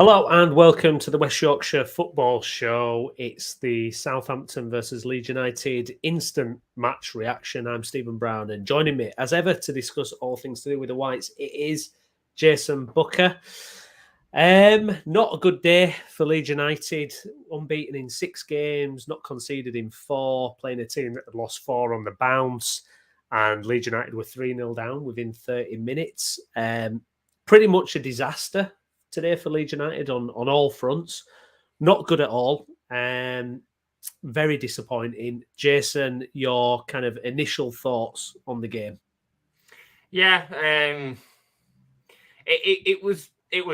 Hello and welcome to the West Yorkshire Football Show. It's the Southampton versus Leeds United instant match reaction. I'm Stephen Brown, and joining me as ever to discuss all things to do with the Whites, it is Jason Booker. Not a good day for Leeds United. Unbeaten in 6 games, not conceded in 4, playing a team that had lost 4 on the bounce, and Leeds United were 3-0 down within 30 minutes. Pretty much a disaster today for Leeds United on all fronts. Not good at all. Very disappointing. Jason, your kind of initial thoughts on the game? Yeah, it was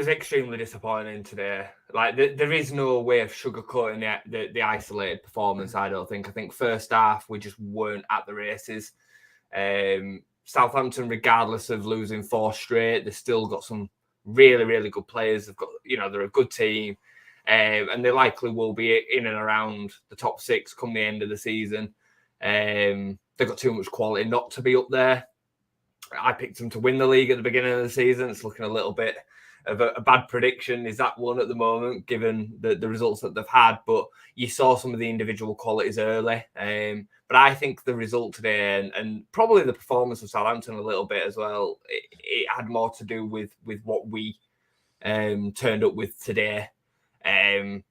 extremely disappointing today. Like there is no way of sugarcoating the isolated performance. I don't think. I think first half we just weren't at the races. Southampton, regardless of losing 4 straight, they've still got some really, really good players. They've got, they're a good team, and they likely will be in and around the top 6 come the end of the season. They've got too much quality not to be up there. I picked them to win the league at the beginning of the season. It's looking a little bit of a bad prediction. Is that one at the moment, given the results that they've had? But you saw some of the individual qualities early. But I think the result today and probably the performance of Southampton a little bit as well, it had more to do with what we turned up with today. In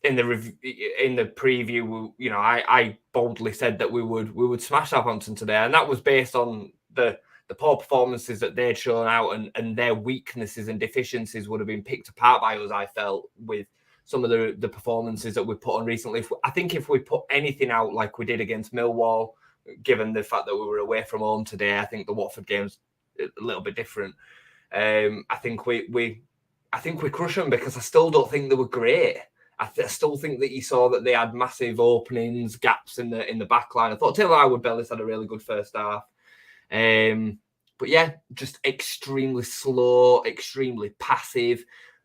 the preview, I boldly said that we would smash Southampton today, and that was based on the poor performances that they'd shown out, and their weaknesses and deficiencies would have been picked apart by us, I felt, with some of the performances that we put on recently. I think if we put anything out like we did against Millwall, given the fact that we were away from home today, I think the Watford game's a little bit different. I think we crush them, because I still don't think they were great. I still think that you saw that they had massive openings, gaps in the back line. I thought Taylor Howard-Bellis had a really good first half. But yeah, just extremely slow, extremely passive.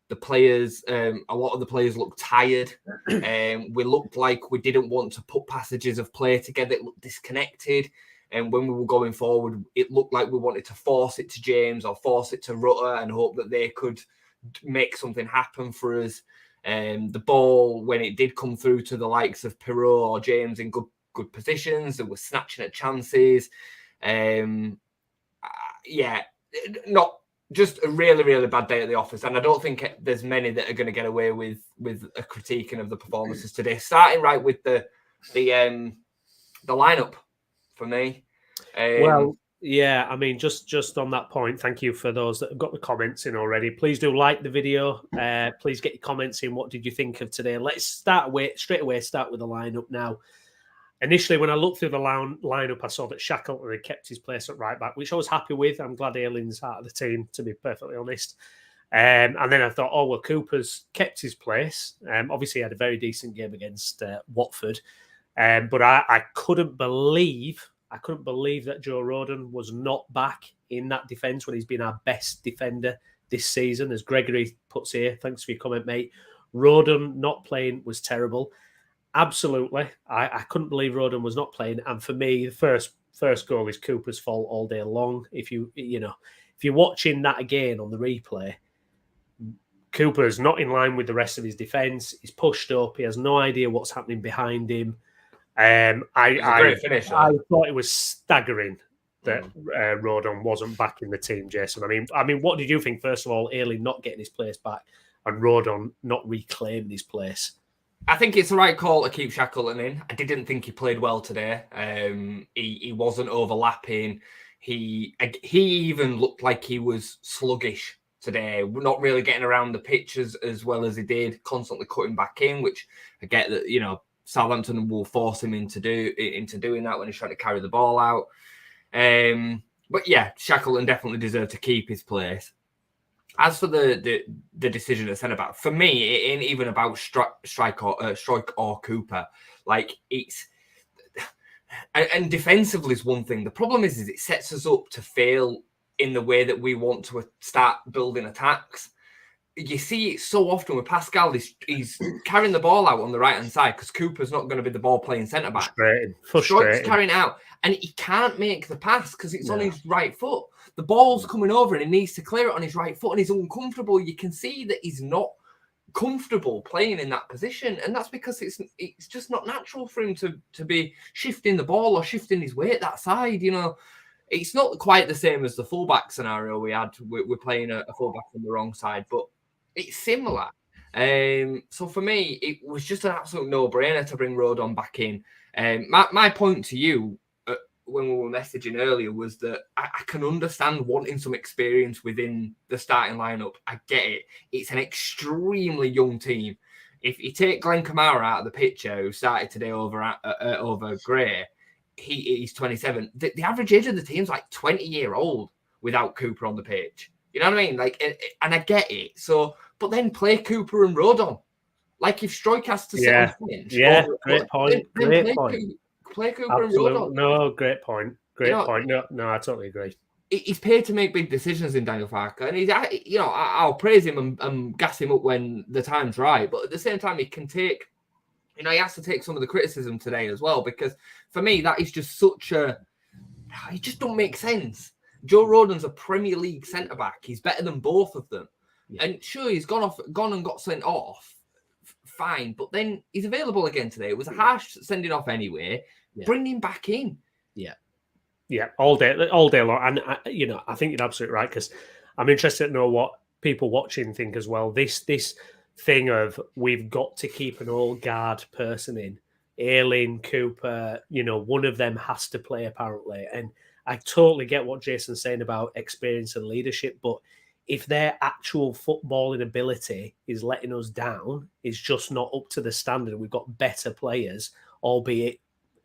The players, a lot of the players looked tired. We looked like we didn't want to put passages of play together. It looked disconnected. And when we were going forward, it looked like we wanted to force it to James or force it to Rutter and hope that they could make something happen for us. The ball, when it did come through to the likes of Pirot or James in good positions, they were snatching at chances. Not just a really, really bad day at the office. And I don't think there's many that are going to get away with a critiquing of the performances today. Starting right with the lineup for me. Well, yeah, I mean, just on that point, thank you for those that have got the comments in already. Please do like the video. Please get your comments in. What did you think of today? Let's start with the lineup now. Initially, when I looked through the lineup, I saw that Shackleton had kept his place at right back, which I was happy with. I'm glad Ayling's out of the team, to be perfectly honest. And then I thought, oh, well, Cooper's kept his place. Obviously, he had a very decent game against Watford. But I couldn't believe that Joe Rodon was not back in that defence when he's been our best defender this season. As Gregory puts here, thanks for your comment, mate. Rodon not playing was terrible. Absolutely. I couldn't believe Rodon was not playing. And for me, the first goal is Cooper's fault all day long. If you're watching that again on the replay, Cooper's not in line with the rest of his defence. He's pushed up. He has no idea what's happening behind him. I thought it was staggering that Rodon wasn't back in the team, Jason. I mean, what did you think, first of all, Ayling not getting his place back and Rodon not reclaiming his place? I think it's the right call to keep Shackleton in. I didn't think he played well today. He wasn't overlapping. He even looked like he was sluggish today. We're not really getting around the pitch as well as he did, constantly cutting back in, which I get that, Southampton will force him into doing that when he's trying to carry the ball out. But yeah, Shackleton definitely deserved to keep his place. As for the decision at centre back, for me, it ain't even about Strike or Cooper. Like, it's and defensively is one thing. The problem is it sets us up to fail in the way that we want to start building attacks. You see it so often with Pascal. He's carrying the ball out on the right hand side because Cooper's not going to be the ball playing centre back. Frustrating. Strike's carrying it out, and he can't make the pass because it's on his right foot. The ball's coming over and he needs to clear it on his right foot, and he's uncomfortable. You can see that he's not comfortable playing in that position, and that's because it's just not natural for him to be shifting the ball or shifting his weight that side. It's not quite the same as the fullback scenario we had. We're playing a fullback on the wrong side, but it's similar. So for me, it was just an absolute no-brainer to bring Rodon back in. My point to you when we were messaging earlier was that I can understand wanting some experience within the starting lineup. I get it. It's an extremely young team. If you take Glenn Kamara out of the picture, who started today over Gray, he's 27. The average age of the team's like 20-year-old without Cooper on the pitch. You know what I mean? And I get it. So, but then play Cooper and Rodon. Like if Stroik has to sit on the bench. Great point. Great point. Play Cooper and Rodon. No, great point. Great point. No, I totally agree. He's paid to make big decisions in Daniel Farke, and I'll praise him and gas him up when the time's right. But at the same time, he can take, he has to take some of the criticism today as well, because for me, that is just it just don't make sense. Joe Rodon's a Premier League centre back. He's better than both of them, and sure, he's gone and got sent off. Fine, but then he's available again today. It was a harsh sending off anyway. Bring him back in. Yeah, all day long. And I think you're absolutely right, because I'm interested to know what people watching think as well. This thing of we've got to keep an old guard person in, Ayling, Cooper. One of them has to play apparently, and I totally get what Jason's saying about experience and leadership, but if their actual footballing ability is letting us down, is just not up to the standard, we've got better players, albeit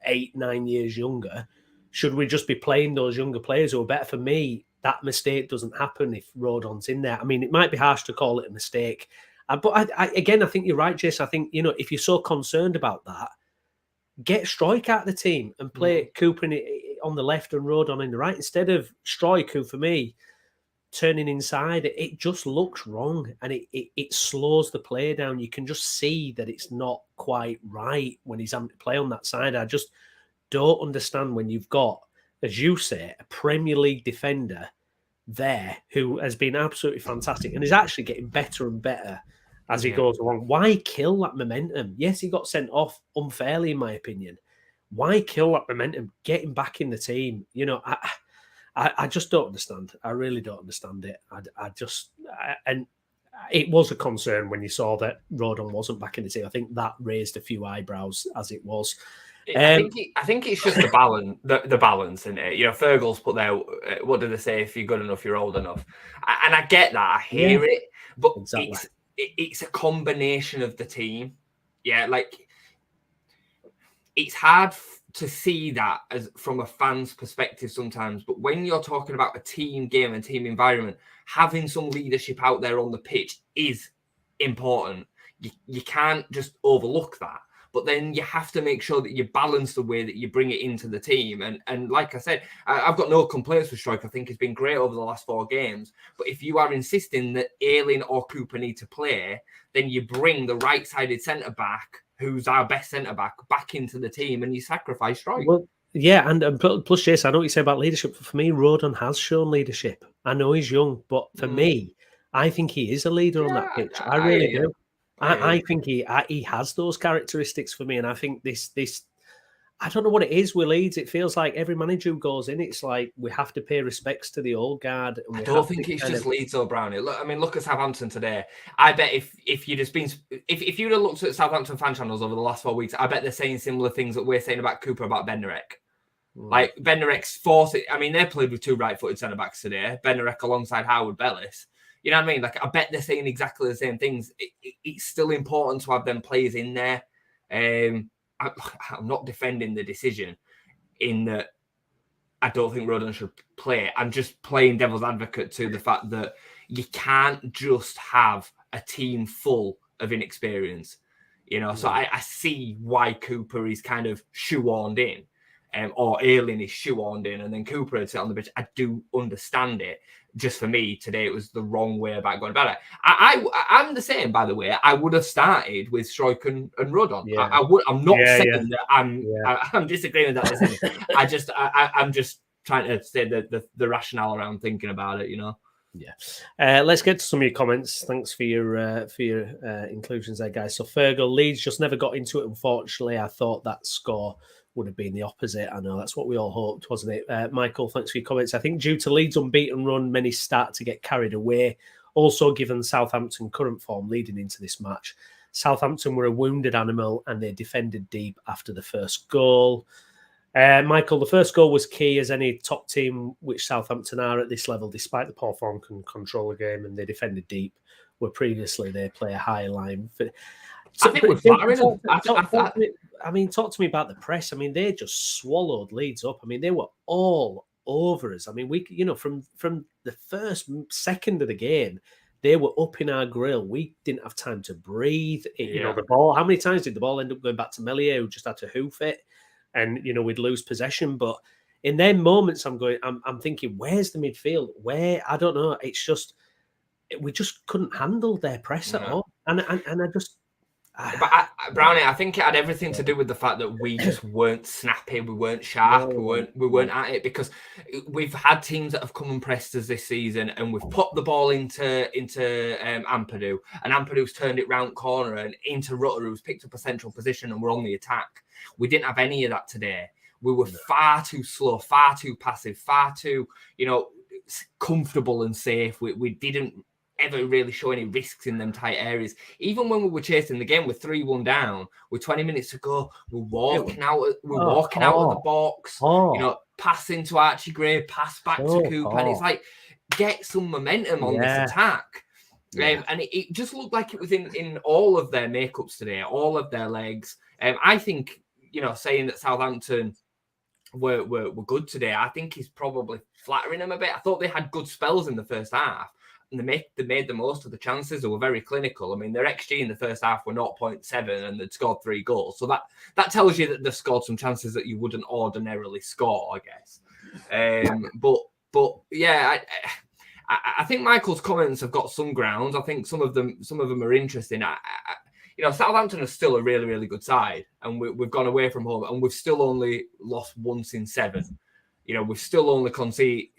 8-9 years younger, should we just be playing those younger players who are better? For me, that mistake doesn't happen if Rodon's in there. I mean, it might be harsh to call it a mistake, but I think you're right, Jason. I think, if you're so concerned about that, get Stroik out of the team and play Cooper on the left and Rodon in the right, instead of Stroik, who for me, turning inside, it just looks wrong, and it slows the play down. You can just see that it's not quite right when he's having to play on that side. I just don't understand when you've got, as you say, a Premier League defender there who has been absolutely fantastic and is actually getting better and better as he goes along. Why kill that momentum? Yes, he got sent off unfairly, in my opinion. Why kill that momentum? Get him back in the team. I just don't understand. I really don't understand it. And it was a concern when you saw that Rodon wasn't back in the team. I think that raised a few eyebrows as it was. I think it's just the balance, the balance in it. Fergal's put there. What do they say? If you're good enough, you're old enough. And I get that. I hear it, but exactly. It's a combination of the team. Yeah, it's hard to see that as from a fan's perspective sometimes, but when you're talking about a team game and team environment, having some leadership out there on the pitch is important. You can't just overlook that, but then you have to make sure that you balance the way that you bring it into the team. And like I said, I've got no complaints with Stroik. I think he's been great over the last 4 games, but if you are insisting that Ayling or Cooper need to play, then you bring the right-sided centre-back, who's our best centre-back, back into the team, and you sacrifice Stroik. Well, yeah, and plus, Jason, I know what you say about leadership. For me, Rodon has shown leadership. I know he's young, but for me, I think he is a leader on that pitch. I really do. I think he has those characteristics for me, and I think this I don't know what it is with Leeds. It feels like every manager who goes in, it's like we have to pay respects to the old guard. And I don't think it's just Leeds or Browney. Look at Southampton today. I bet if you'd have been, if you'd have looked at Southampton fan channels over the last 4 weeks, I bet they're saying similar things that we're saying about Cooper about Bednarek. Like Bednarek's forcing. I mean, they played with 2 right-footed centre backs today. Bednarek alongside Howard Bellis. You know what I mean? Like I bet they're saying exactly the same things. It's still important to have them players in there. I'm not defending the decision in that I don't think Rodon should play. I'm just playing devil's advocate to the fact that you can't just have a team full of inexperience, So I see why Cooper is kind of shoehorned in, or Ayling is shoehorned in, and then Cooper had sit on the pitch. I do understand it. Just for me today, it was the wrong way about going about it. I'm the same, by the way. I would have started with Stroik and Rodon. Yeah. I'm not saying that I'm disagreeing with that decision. I'm just trying to say the rationale around thinking about it. Yeah. Let's get to some of your comments. Thanks for your inclusions there, guys. So Fergal, Leeds just never got into it, unfortunately. I thought that score would have been the opposite. I know that's what we all hoped, wasn't it? Michael, thanks for your comments. I think due to Leeds' unbeaten run, many start to get carried away. Also, given Southampton current form leading into this match, Southampton were a wounded animal and they defended deep after the first goal. Michael, the first goal was key, as any top team, which Southampton are at this level, despite the poor form, can control a game, and they defended deep, where previously they play a high line. I think we're flattering them. Talk to me about the press. I mean, they just swallowed Leeds up. I mean, they were all over us. I mean, from the first second of the game, they were up in our grill. We didn't have time to breathe. The ball. How many times did the ball end up going back to Melier, who just had to hoof it? And we'd lose possession, but in them moments, I'm thinking, where's the midfield? Where? I don't know. It's just we just couldn't handle their press at all, and I just. But Brownie, I think it had everything to do with the fact that we just weren't snappy, we weren't sharp, we weren't at it, because we've had teams that have come and pressed us this season, and we've put the ball into Ampadu, and Ampadu's turned it round corner and into Rutter, who's picked up a central position, and we're on the attack. We didn't have any of that today. We were far too slow, far too passive, far too comfortable and safe. We didn't ever really show any risks in them tight areas. Even when we were chasing the game with 3-1 down, with 20 minutes to go, we're walking out of the box, passing to Archie Gray, pass back to Cooper, and it's like, get some momentum on this attack. And it just looked like it was in all of their makeups today, all of their legs. I think, saying that Southampton were good today, I think he's probably flattering them a bit. I thought they had good spells in the first half, and they made the most of the chances. They were very clinical. I mean, their XG in the first half were 0.7, and they'd scored 3 goals. So that tells you that they've scored some chances that you wouldn't ordinarily score, I guess. But yeah, I think Michael's comments have got some grounds. I think some of them are interesting. Southampton are still a really, really good side, and we've gone away from home, and we've still only lost once in 7. We've still only conceded.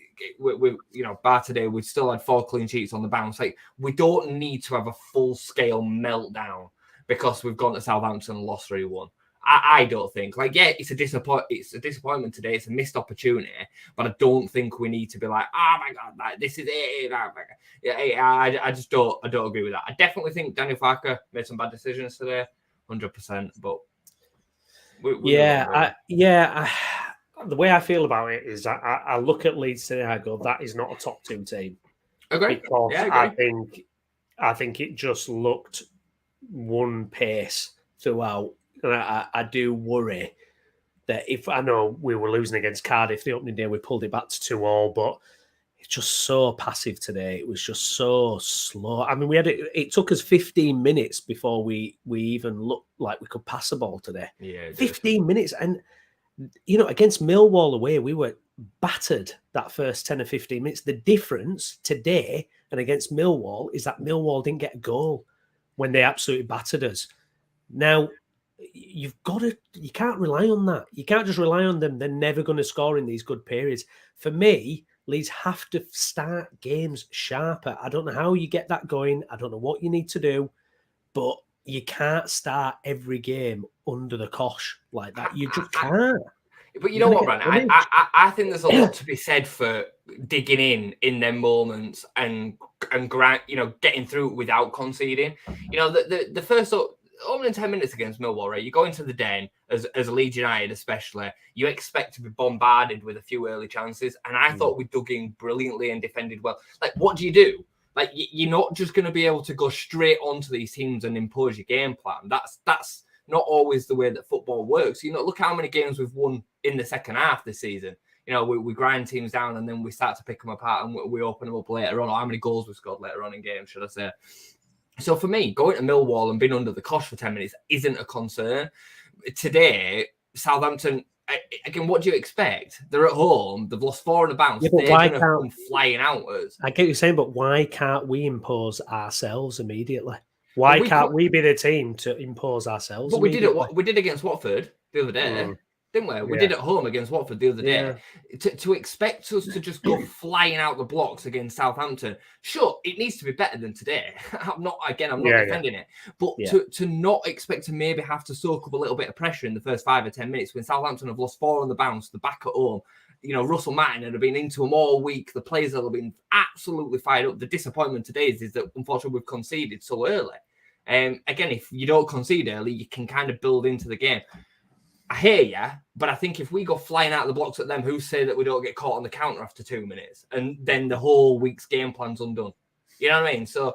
Bar today, we've still had 4 clean sheets on the bounce. Like, we don't need to have a full-scale meltdown because we've gone to Southampton and lost 3-1. I don't think. It's a disappointment today. It's a missed opportunity, but I don't think we need to be like, oh my God, this is it. I just don't agree with that. I definitely think Daniel Farke made some bad decisions today, 100%. But the way I feel about it is I look at Leeds today, I go, that is not a top 2 team. Agree. Because agree. I think it just looked one pace throughout. And I do worry that if I know we were losing against Cardiff the opening day, we pulled it back to 2-2, but it's just so passive today. It was just so slow. I mean, it took us 15 minutes before we even looked like we could pass the ball today. Yeah, 15 minutes. And, against Millwall away, we were battered that first 10 or 15 minutes. The difference today and against Millwall is that Millwall didn't get a goal when they absolutely battered us. Now, you can't rely on that. You can't just rely on them. They're never going to score in these good periods. For me, Leeds have to start games sharper. I don't know how you get that going. I don't know what you need to do, but you can't start every game under the cosh like that. You just can't. But you know what, Brandon? I think there's a lot to be said for digging in them moments and getting through it without conceding. The first opening 10 minutes against Millwall, right? You go into the Den as a Leeds United, especially. You expect to be bombarded with a few early chances, and I thought we dug in brilliantly and defended well. Like, what do you do? Like, you're not just going to be able to go straight onto these teams and impose your game plan. That's not always the way that football works. Look how many games we've won in the second half this season. We grind teams down and then we start to pick them apart and we open them up later on. Or how many goals we scored later on in games, should I say? So for me, going to Millwall and being under the cosh for 10 minutes isn't a concern. Today, Southampton, again, what do you expect? They're at home. They've lost 4 on the bounce. They're going to come flying out at us. I get what you're saying, but why can't we impose ourselves immediately? Why can't we be the team to impose ourselves? But we did against Watford the other day. didn't we? We did at home against Watford the other day. Yeah. To expect us to just go flying out the blocks against Southampton, sure, it needs to be better than today. I'm not defending it. But to not expect to maybe have to soak up a little bit of pressure in the first 5 or 10 minutes when Southampton have lost 4 on the bounce, the back at home, Russell Martin had been into them all week. The players have been absolutely fired up. The disappointment today is that unfortunately we've conceded so early. Again, if you don't concede early, you can kind of build into the game. I hear you, but I think if we go flying out the blocks at them, who say that we don't get caught on the counter after 2 minutes, and then the whole week's game plan's undone? You know what I mean? So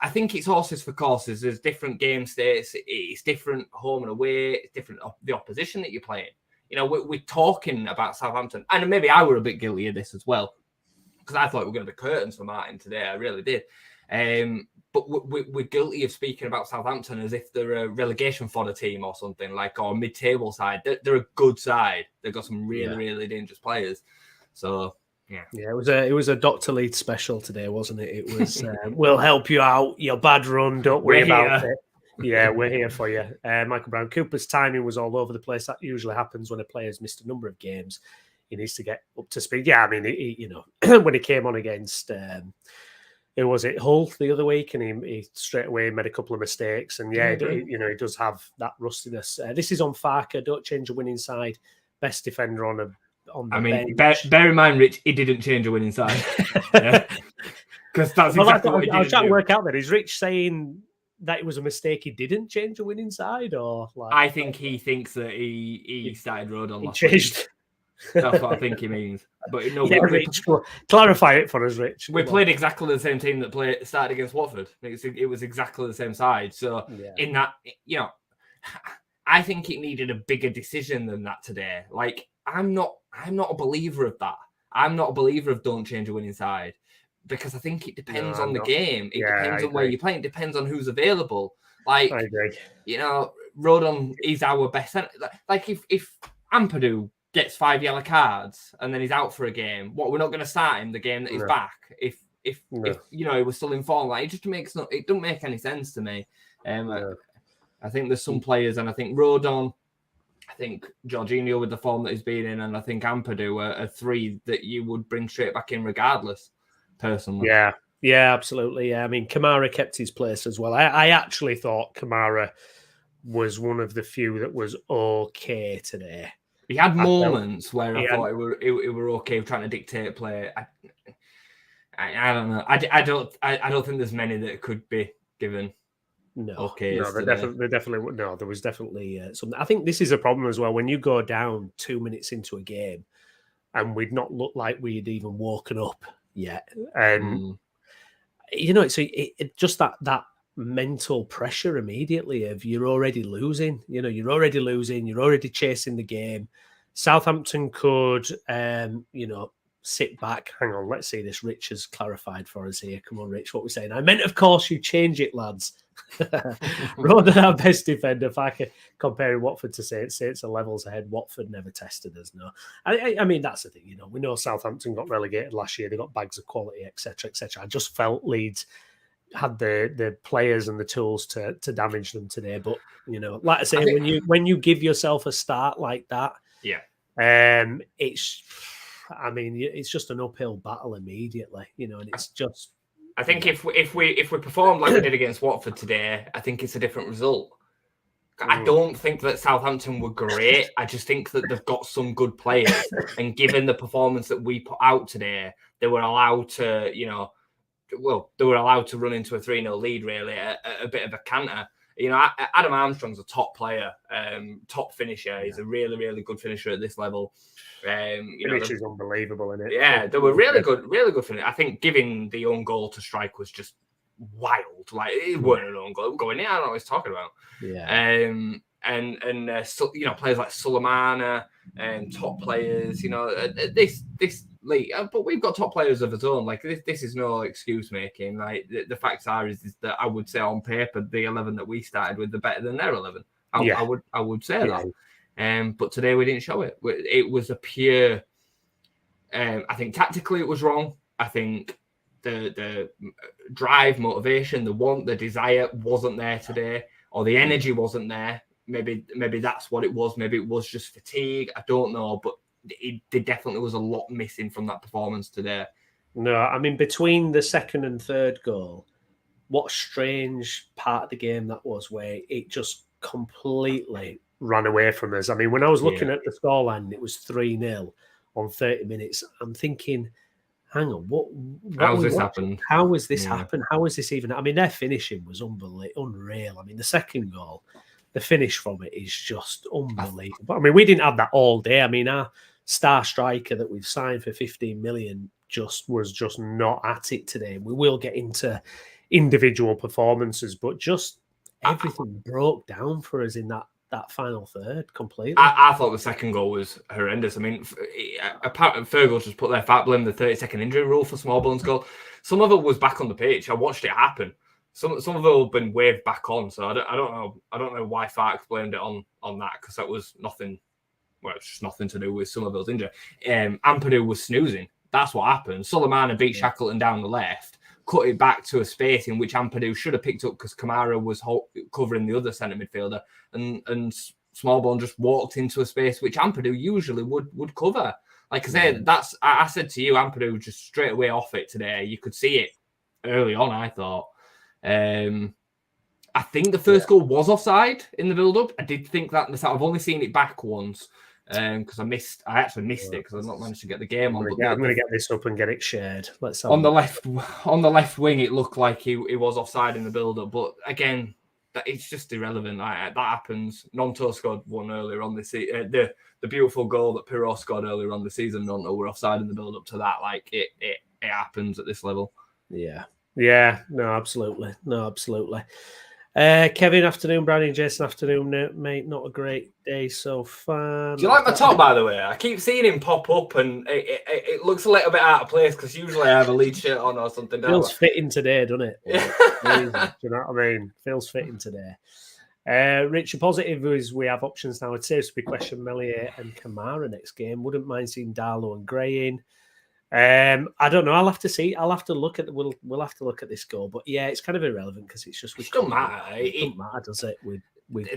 I think it's horses for courses. There's different game states. It's different home and away. It's different the opposition that you're playing. We're talking about Southampton, and maybe I were a bit guilty of this as well, because I thought we were going to be curtains for Martin today. I really did. But we're guilty of speaking about Southampton as if they're a relegation fodder team or something, or a mid-table side. They're a good side. They've got some really, really dangerous players. So, yeah. Yeah, it was a Dr. Leeds special today, wasn't it? It was, we'll help you out. Your bad run, don't worry about it. Yeah, we're here for you. Michael Brown, Cooper's timing was all over the place. That usually happens when a player's missed a number of games. He needs to get up to speed. Yeah, I mean, when he came on against... who was it, Hull the other week, and he straight away made a couple of mistakes, and he does have that rustiness. This is on Farke. Don't change a winning side. Best defender on the bench. Bear in mind, Rich, he didn't change a winning side. Because that's exactly what he did. I was trying to work out that. Is Rich saying that it was a mistake he didn't change a winning side, or I think he thinks that he started Rodon last changed. Week. That's what I think he means. But Rich, clarify it for us, Rich. We played exactly the same team that started against Watford. It was exactly the same side. So in that, I think it needed a bigger decision than that today. Like, I'm not a believer of that. I'm not a believer of don't change a winning side, because I think it depends on the game. It depends on where you're playing. It depends on who's available. Like, I agree. Rodon is our best centre. Like, if Ampadu gets 5 yellow cards and then he's out for a game, we're not going to start him the game that he's back if he was still in form. Like, it doesn't make any sense to me. I think there's some players, and I think Rodon, I think Jorginho with the form that he's been in, and I think Ampadu are 3 that you would bring straight back in regardless, personally. Yeah, absolutely. Yeah, I mean, Kamara kept his place as well. I actually thought Kamara was one of the few that was okay today. He had moments where I thought it were okay trying to dictate play. I don't know. I don't think there's many that could be given. No, there definitely no. There was definitely something. I think this is a problem as well when you go down 2 minutes into a game, and we'd not looked like we'd even woken up yet, and it's just that mental pressure immediately of you're already losing. You're already chasing the game. Southampton could, sit back. Hang on, let's see this. Rich has clarified for us here. Come on, Rich, what we're saying. I meant, of course, you change it, lads. Rodon, our best defender. Farke comparing Watford to Saints. Saints are levels ahead. Watford never tested us. No, I mean, that's the thing. We know Southampton got relegated last year. They got bags of quality, etc., etc. I just felt Leeds had the players and the tools to damage them today. But like I say, when you give yourself a start like that, it's just an uphill battle immediately, and it's just. I think if we performed like we did against Watford today, I think it's a different result. I don't think that Southampton were great. I just think that they've got some good players, and given the performance that we put out today, they were allowed to, they were allowed to run into a 3-0 lead, really, a bit of a canter. Adam Armstrong's a top player, top finisher. He's a really, really good finisher at this level. Finish is unbelievable, isn't it? Yeah, they were really good finish. I think giving the own goal to Strike was just wild. Like, it wasn't an own goal. Going, I don't know what he's talking about. Yeah. Players like Sulemana, top players, this league, but we've got top players of its own. Like, this is no excuse making. Like, the facts are is that I would say on paper the 11 that we started with are better than their 11. I would say that. But today we didn't show it. It was a pure. I think tactically it was wrong. I think the drive, motivation, the want, the desire wasn't there today, or the energy wasn't there. maybe that's what it was. Maybe it was just fatigue. I don't know, but there definitely was a lot missing from that performance today. No, I mean, between the second and third goal, what a strange part of the game that was, where it just completely ran away from us. I mean, when I was looking at the scoreline, it was 3-0 on 30 minutes. I'm thinking, hang on, what how's this happened? How has this happened? How is this even? I mean, their finishing was unreal. I mean, the second goal, the finish from it is just unbelievable. I mean, we didn't have that all day. I mean, our star striker that we've signed for 15 million was just not at it today. We will get into individual performances, but just everything broke down for us in that final third completely. I thought the second goal was horrendous. I mean, apparently Fergal just put their fat blame the 30-second injury rule for Smallbone's goal. Some of it was back on the pitch. I watched it happen. Some of it have been waved back on. So I don't know why Farke blamed it on that, because that was nothing. Well, it's just nothing to do with Somerville's injury. Ampadu was snoozing. That's what happened. Suleimana beat Shackleton down the left, cut it back to a space in which Ampadu should have picked up because Kamara was covering the other centre midfielder, and Smallbone just walked into a space which Ampadu usually would cover. Like I said, I said to you, Ampadu just straight away off it today. You could see it early on, I thought. I think the first goal was offside in the build-up. I did think that. I've only seen it back once. Because I actually missed it because I've not managed to get the game on. I'm going to get this up and get it shared. Let's have on the left wing, it looked like he was offside in the build-up, but again, it's just irrelevant. That happens. Nonto scored one earlier on this season. The beautiful goal that Pirot scored earlier on the season. Nonto were offside in the build-up to that. Like it happens at this level. Yeah. No, absolutely. Kevin, afternoon. Browney Jayson, afternoon, mate. Not a great day so far. Do you like my top, by the way? I keep seeing him pop up, and it looks a little bit out of place because usually I have a Leeds shirt on or something. Feels fitting today, doesn't it? Do you know what I mean? Feels fitting today. Richard Positive is we have options now. It seems to be question Melier and Kamara next game. Wouldn't mind seeing Darlow and Gray in. I don't know. I'll have to see. I'll have to look at. We'll have to look at this goal. But yeah, it's kind of irrelevant because it's just. It doesn't matter. It doesn't matter, does it?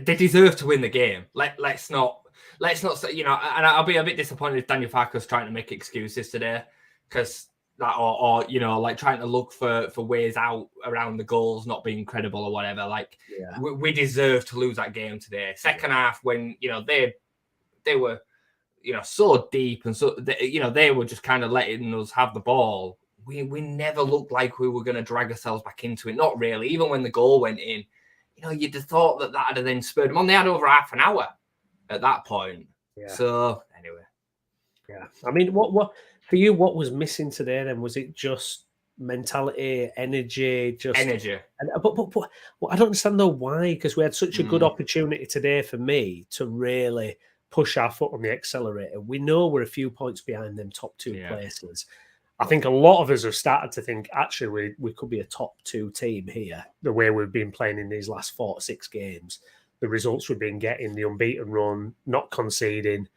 They deserve to win the game. Let's not say, you know. And I'll be a bit disappointed if Daniel Farke's trying to make excuses today, because that or you know, like trying to look for ways out around the goals not being credible or whatever. Like we deserve to lose that game today. Second half, when you know they were. You know, so deep and so they were just kind of letting us have the ball. We never looked like we were going to drag ourselves back into it. Not really. Even when the goal went in, you know, you'd have thought that had have then spurred them on. They had over half an hour at that point. Yeah. So anyway, yeah. I mean, what for you? What was missing today? Then was it just mentality, energy, energy? But I don't understand though why, because we had such a good opportunity today for me to really push our foot on the accelerator. We know we're a few points behind them top two places. I think a lot of us have started to think, actually, we could be a top two team here, the way we've been playing in these last 4 to 6 games. The results we've been getting, the unbeaten run, not conceding.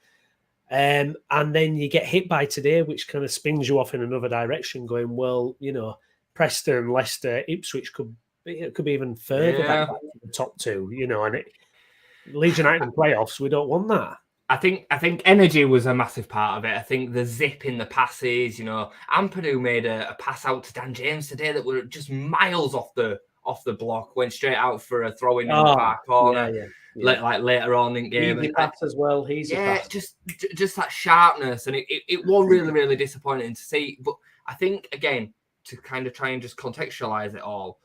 And then you get hit by today, which kind of spins you off in another direction, going, well, you know, Preston, Leicester, Ipswich could be even further back to the top two, you know, and Leeds United in playoffs, we don't want that. I think energy was a massive part of it. I think the zip in the passes, you know, Ampadu made a pass out to Dan James today that were just miles off the block, went straight out for a throw in the far corner. Like later on in game, easy pass as well. Just that sharpness, and it was really really disappointing to see. But I think again, to kind of try and just contextualize it all,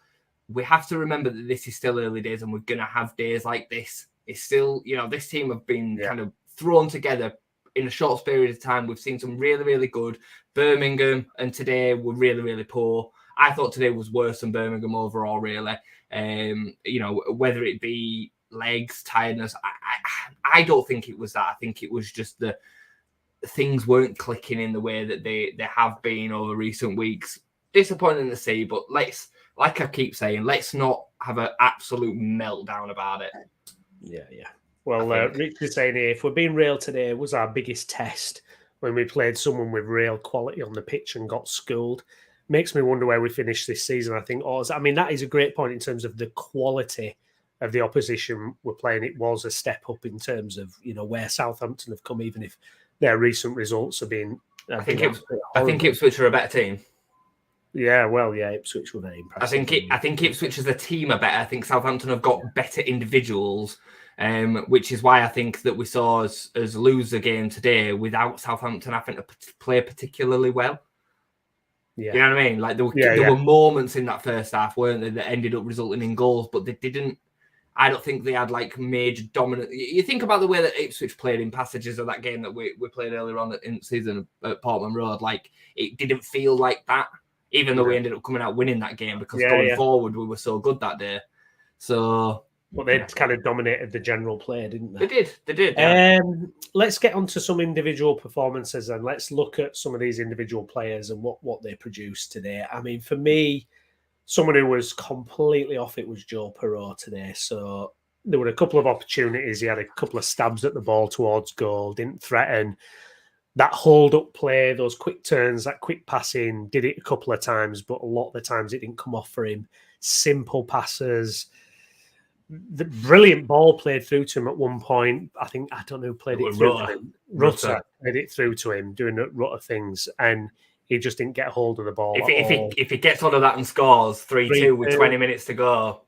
we have to remember that this is still early days, and we're gonna have days like this. It's still, you know, this team have been kind of thrown together in a short period of time. We've seen some really, really good. Birmingham and today were really, really poor. I thought today was worse than Birmingham overall, really. You know, whether it be legs, tiredness, I don't think it was that. I think it was just the things weren't clicking in the way that they have been over recent weeks. Disappointing to see, but like I keep saying, let's not have an absolute meltdown about it. Yeah. Well, Rich is saying here, if we're being real today, it was our biggest test when we played someone with real quality on the pitch and got schooled. Makes me wonder where we finished this season. I think, that is a great point in terms of the quality of the opposition were playing, it was a step up in terms of, you know, where Southampton have come, even if their recent results have been. I think Ipswich are a better team. Yeah, well, yeah, Ipswich were very impressive. I think Ipswich as a team are better. I think Southampton have got better individuals, which is why I think that we saw us lose the game today without Southampton having to play particularly well. Yeah. You know what I mean? Like there were moments in that first half, weren't there, that ended up resulting in goals, but they didn't. I don't think they had like major dominant. You think about the way that Ipswich played in passages of that game that we played earlier on in the season at Portman Road. Like it didn't feel like that, even though we ended up coming out winning that game because going forward we were so good that day. So, but they kind of dominated the general play, didn't they? They did. Yeah. Let's get on to some individual performances and let's look at some of these individual players and what they produced today. I mean, for me, someone who was completely off it was Joe Perreault today. So there were a couple of opportunities. He had a couple of stabs at the ball towards goal, didn't threaten. That hold-up play, those quick turns, that quick passing, did it a couple of times, but a lot of the times it didn't come off for him. Simple passes. The brilliant ball played through to him at one point. I don't know who played it through to him. Rutter played it through to him, doing Rutter things, and he just didn't get a hold of the ball. If he gets hold of that and scores 3-2 with 20 minutes to go,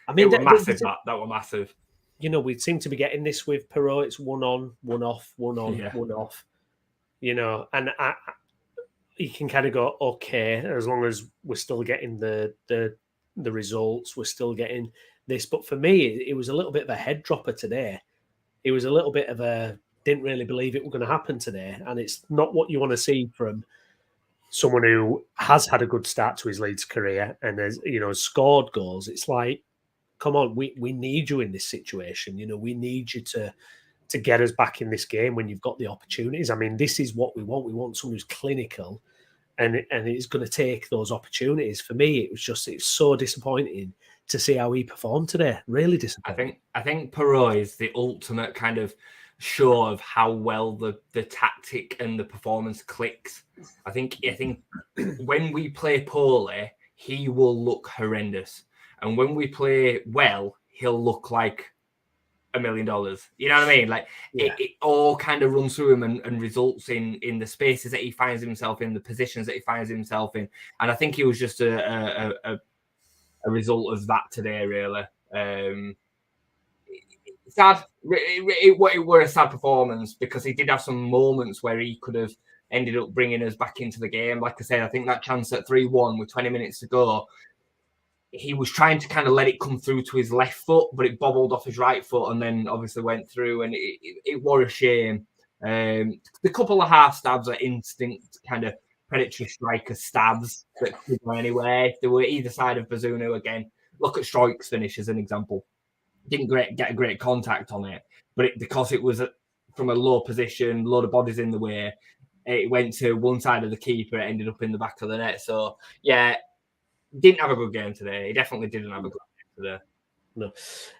I mean, that was massive. You know, we seem to be getting this with Perreault. It's one on, one off, one on, one off. You know, and you can kind of go, okay, as long as we're still getting the results, we're still getting this. But for me, it was a little bit of a head dropper today. It was a little bit of didn't really believe it was going to happen today, and it's not what you want to see from someone who has had a good start to his Leeds career and has, you know, scored goals. It's like, come on, we need you in this situation. You know, we need you to get us back in this game when you've got the opportunities. I mean, this is what we want. We want someone who's clinical and is going to take those opportunities. For me, it's so disappointing to see how he performed today. Really disappointing. I think Perreault is the ultimate kind of show of how well the tactic and the performance clicks. I think when we play poorly, he will look horrendous, and when we play well, he'll look like $1 million. You know what I mean? Like it all kind of runs through him and results in the spaces that he finds himself in, the positions that he finds himself in, and I think he was just a result of that today, really. Sad. It were a sad performance because he did have some moments where he could have ended up bringing us back into the game. Like I said, I think that chance at 3-1 with 20 minutes to go, he was trying to kind of let it come through to his left foot, but it bobbled off his right foot and then obviously went through, and it was a shame. The couple of half stabs are instinct kind of predatory striker stabs that could go anywhere. If they were either side of Bazunu, again, look at Strike's finish as an example. Didn't get a great contact on it, but because it was from a low position, a load of bodies in the way, it went to one side of the keeper, it ended up in the back of the net. So, yeah, didn't have a good game today. He definitely didn't have a good game today. No.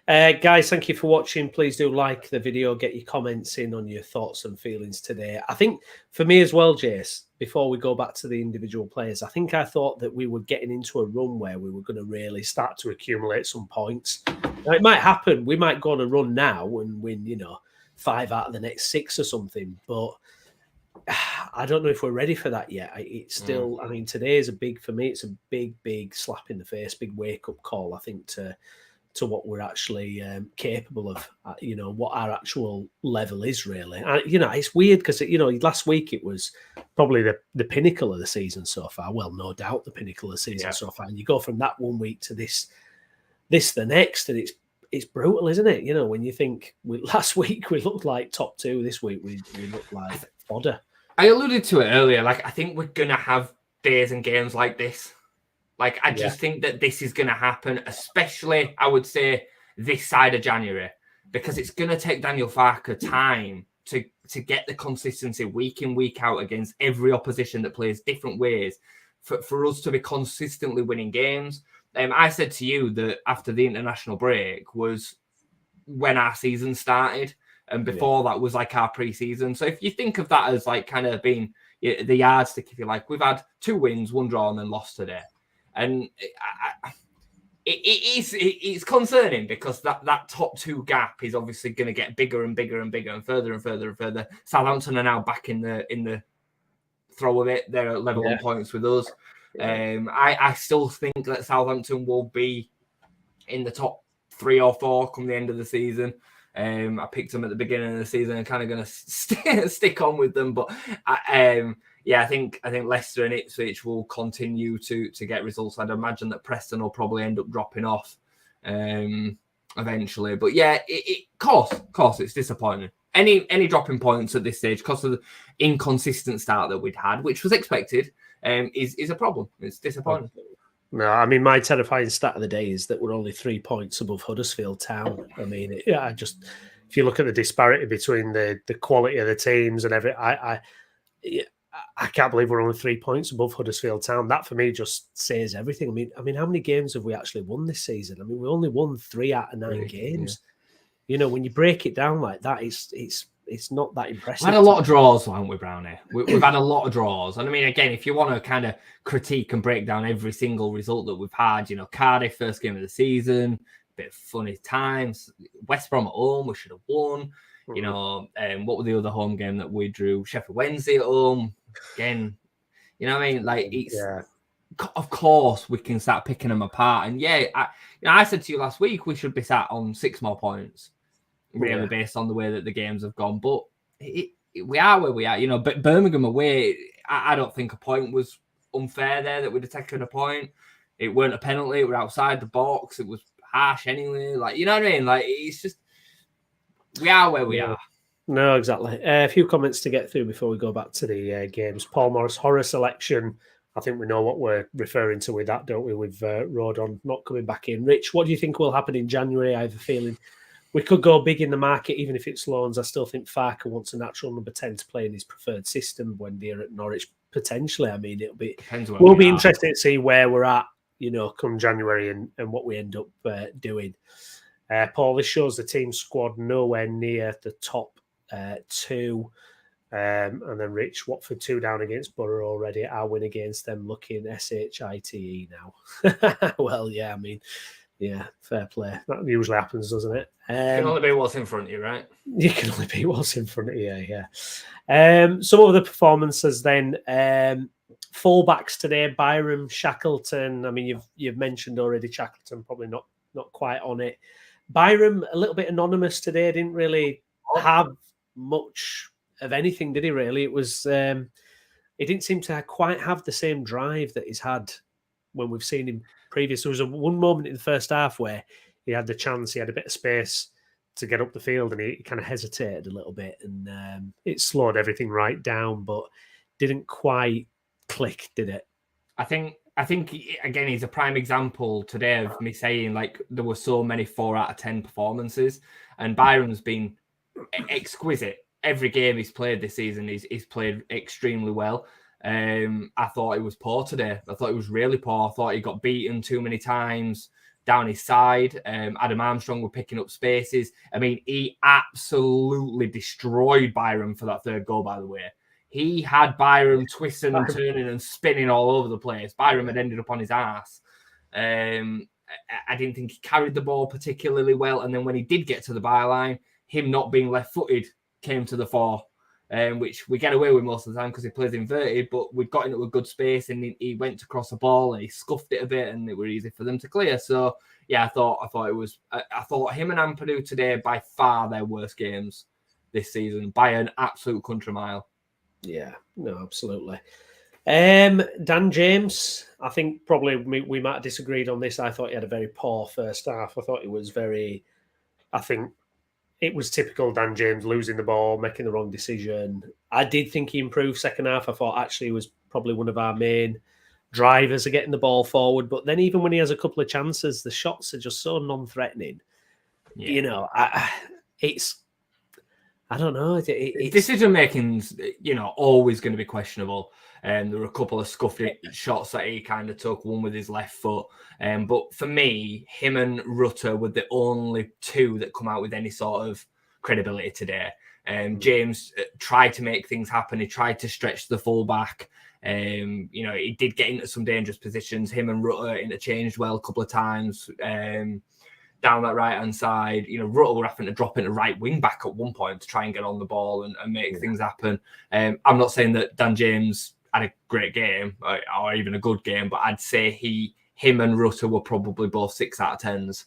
Guys, thank you for watching. Please do like the video, get your comments in on your thoughts and feelings today. I think for me as well, Jace, before we go back to the individual players, I thought that we were getting into a run where we were going to really start to accumulate some points. Now, it might happen. We might go on a run now and win, 5 out of the next 6 or something. But I don't know if we're ready for that yet. It's still, I mean, today is for me, it's a big, big slap in the face, big wake-up call, I think, to what we're actually capable of, what our actual level is really. It's weird because, last week it was probably the pinnacle of the season so far. Well, no doubt the pinnacle of the season so far. And you go from that one week to this the next, and it's brutal, isn't it? When you think last week we looked like top 2, this week we look like fodder. I alluded to it earlier. Like, I think we're going to have days and games like this. Like, I just think that this is going to happen, especially, I would say, this side of January, because it's going to take Daniel Farke time to get the consistency week in, week out against every opposition that plays different ways for us to be consistently winning games. I said to you that after the international break was when our season started, and before that was like our pre-season. So if you think of that as like kind of being the yardstick, if you like, we've had 2 wins, 1 draw, and then lost today. And it's concerning because that top two gap is obviously going to get bigger and bigger and bigger and further and further and further. Southampton are now back in the throw of it. They're at level on points with us. I still think that Southampton will be in the top 3 or 4 come the end of the season. I picked them at the beginning of the season and kind of going to stick on with them, but I think Leicester and Ipswich will continue to get results. I'd imagine that Preston will probably end up dropping off eventually. But yeah, of course, it's disappointing. Any dropping points at this stage because of the inconsistent start that we'd had, which was expected, is a problem. It's disappointing. No, I mean, my terrifying stat of the day is that we're only 3 points above Huddersfield Town. I mean, if you look at the disparity between the quality of the teams and everything, I can't believe we're only 3 points above Huddersfield Town. That for me just says everything. I mean, how many games have we actually won this season? I mean, we only won 3 out of 9 games. Yeah. You know, when you break it down like that, it's not that impressive. We've had a lot of draws, haven't we, Browney? We've had a lot of draws. And I mean, again, if you want to kind of critique and break down every single result that we've had, you know, Cardiff, first game of the season, bit of funny times. West Brom at home, we should have won. You know, what were the other home game that we drew? Sheffield Wednesday at home. Again, you know what I mean? Like, of course, we can start picking them apart. And I said to you last week, we should be sat on 6 more points. Really, based on the way that the games have gone, but we are where we are, you know. But Birmingham away, I don't think a point was unfair there. That we'd have taken a point. It weren't a penalty. It were outside the box. It was harsh anyway. Like, you know what I mean? Like, it's just we are where we are. No, exactly. A few comments to get through before we go back to the games. Paul Morris, horror selection. I think we know what we're referring to with that, don't we? With Rodon not coming back in. Rich, what do you think will happen in January? I have a feeling we could go big in the market, even if it's loans. I still think Farke wants a natural number 10 to play in his preferred system when they're at Norwich, potentially. I mean, we'll be interested to see where we're at, you know, come January and what we end up doing. Paul, this shows the team squad nowhere near the top 2. And then Rich, Watford 2 down against Borough already. Our win against them looking SHITE now. Well, yeah, I mean, yeah, fair play. That usually happens, doesn't it? You can only be what's in front of you, right? You can only be what's in front of you, yeah. Some of the performances then. Fullbacks today, Byram, Shackleton. I mean, you've mentioned already Shackleton, probably not quite on it. Byram, a little bit anonymous today, didn't really have much of anything, did he really? It was he didn't seem to quite have the same drive that he's had when we've seen him previous. There was one moment in the first half where he had the chance, he had a bit of space to get up the field, and he kind of hesitated a little bit, and it slowed everything right down, but didn't quite click, did it? I think again, he's a prime example today of me saying, like, there were so many 4 out of 10 performances, and Byron's been exquisite. Every game he's played this season, he's played extremely well. I thought he was poor today. I thought he was really poor. I thought he got beaten too many times down his side. Adam Armstrong were picking up spaces. I mean, he absolutely destroyed Byron for that 3rd goal, by the way. He had Byron twisting and turning and spinning all over the place. Byron had ended up on his ass. I didn't think he carried the ball particularly well. And then when he did get to the byline, him not being left-footed came to the fore, which we get away with most of the time because he plays inverted, but we got into a good space and he went to cross the ball and he scuffed it a bit and it was easy for them to clear. So, yeah, I thought him and Ampadu today by far their worst games this season by an absolute country mile. Yeah, no, absolutely. Dan James, I think probably we might have disagreed on this. I thought he had a very poor first half. I thought it was it was typical Dan James losing the ball, making the wrong decision. I did think he improved second half. I thought actually he was probably one of our main drivers of getting the ball forward. But then even when he has a couple of chances, the shots are just so non-threatening. Yeah. You know, I don't know. Decision making's, you know, always going to be questionable. And there were a couple of scuffed shots that he kind of took, one with his left foot. But for me, him and Rutter were the only 2 that come out with any sort of credibility today. James tried to make things happen. He tried to stretch the fullback. He did get into some dangerous positions. Him and Rutter interchanged well a couple of times down that right-hand side. Rutter were having to drop into right wing back at one point to try and get on the ball and make things happen. I'm not saying that Dan James had a great game or even a good game, but I'd say him and Rutter were probably both 6 out of 10s.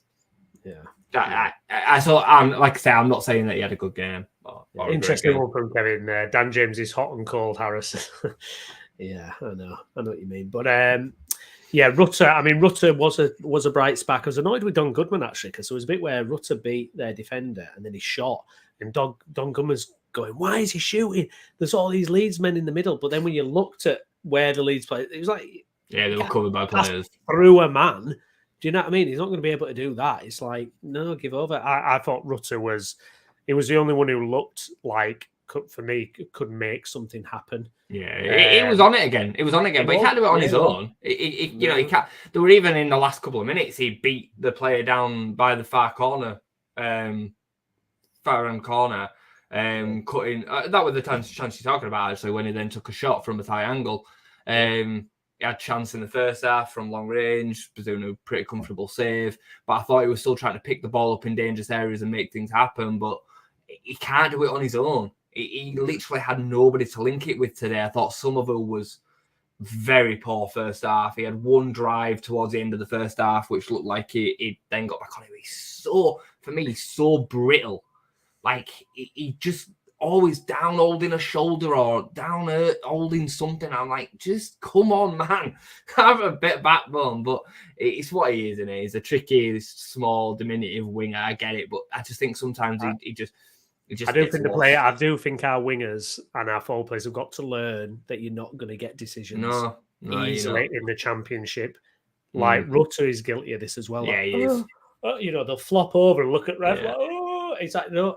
Yeah. I thought, like I say, I'm not saying that he had a good game. Or interesting one from Kevin. Dan James is hot and cold, Harris. Yeah, I know what you mean. But Rutter. I mean, Rutter was a bright spark. I was annoyed with Don Goodman actually because there was a bit where Rutter beat their defender and then he shot, and Don Goodman's going, "Why is he shooting? There's all these Leeds men in the middle." But then when you looked at where the Leeds played, it was like, they were covered by players through a man. Do you know what I mean? He's not going to be able to do that. It's like, no, give over. I thought Rutter was the only one who looked like, for me, could make something happen. Yeah, it was on it again. It was on again, but he can't do it on his own. He can't. There were even in the last couple of minutes, he beat the player down by the far corner, far end corner, cutting. That was the chance you're talking about actually, when he then took a shot from a high angle. He had chance in the first half from long range, presumably a pretty comfortable save. But I thought he was still trying to pick the ball up in dangerous areas and make things happen. But he can't do it on his own. He literally had nobody to link it with today. I thought Somerville was very poor first half. He had one drive towards the end of the first half, which looked like he then got back on it. He's so brittle. Like, he just always down holding a shoulder or down holding something. I'm like, just come on, man. Have a bit of backbone. But it's what he is, isn't he? He's a tricky, small, diminutive winger. I get it. But I just think sometimes he just I do think our wingers and our forward players have got to learn that you're not going to get decisions easily in the Championship. Like Rutter is guilty of this as well. Yeah, he is. They'll flop over and look at ref. Yeah. It's like no.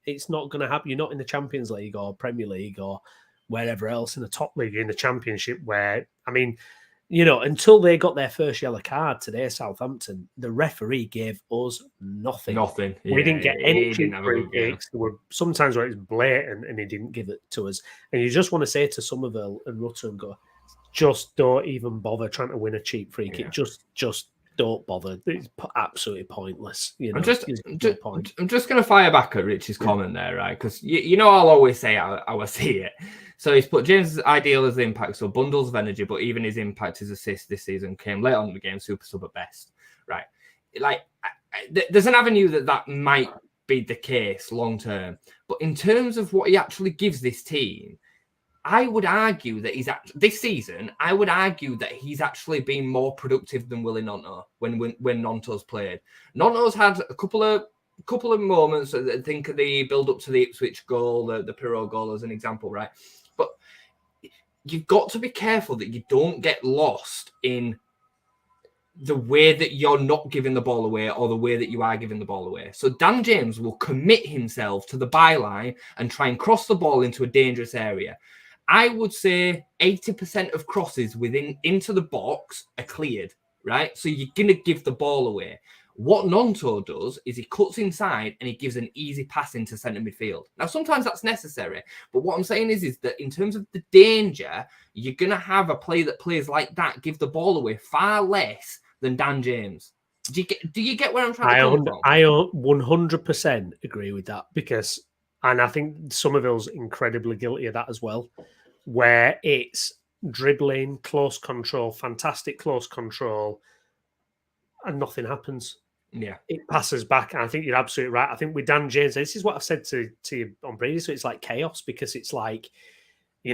It's not going to happen. You're not in the Champions League or Premier League or wherever else in the top league, in the Championship. Where until they got their first yellow card today, Southampton, the referee gave us nothing. Nothing. Yeah, we didn't get any free kicks. There were sometimes where it's blatant and he didn't give it to us. And you just want to say to Somerville and Rutter and go, just don't even bother trying to win a cheap free kick. Just don't bother. It's absolutely pointless. I'm just going to fire back at Rich's comment there, right? Because I'll always say how I see it. So he's put James' ideal as the impact, so bundles of energy, but even his impact, his assist this season came late on in the game, super sub at best, right? Like, there's an avenue that might be the case long term, but in terms of what he actually gives this team, I would argue that this season, I would argue that he's actually been more productive than Willie Gnonto when Gnonto's played. Gnonto's had a couple of moments. I think of the build up to the Ipswich goal, the Pirro goal as an example, right? But you've got to be careful that you don't get lost in the way that you're not giving the ball away or the way that you are giving the ball away. So Dan James will commit himself to the byline and try and cross the ball into a dangerous area. I would say 80% of crosses into the box are cleared, right? So you're going to give the ball away. What Gnonto does is he cuts inside and he gives an easy pass into centre midfield. Now, sometimes that's necessary, but what I'm saying is that in terms of the danger, you're going to have a player that plays like that give the ball away far less than Dan James. Do you get where I'm trying to come from? I 100% agree with that and I think Somerville's incredibly guilty of that as well, where it's dribbling, close control, fantastic close control, and nothing happens. Yeah. It passes back. And I think you're absolutely right. I think with Dan James, this is what I've said to you on previous, so it's like chaos because it's like, 3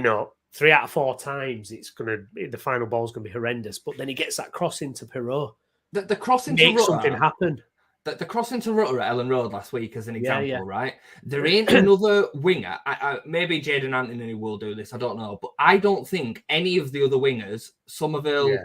out of 4 times the final ball's going to be horrendous, but then he gets that cross into Pirro. The cross into Rutter, something happen. The cross into Rutter at Ellen Road last week as an example, right? There ain't another winger. Maybe Jaden Anthony will do this. I don't know. But I don't think any of the other wingers, Somerville,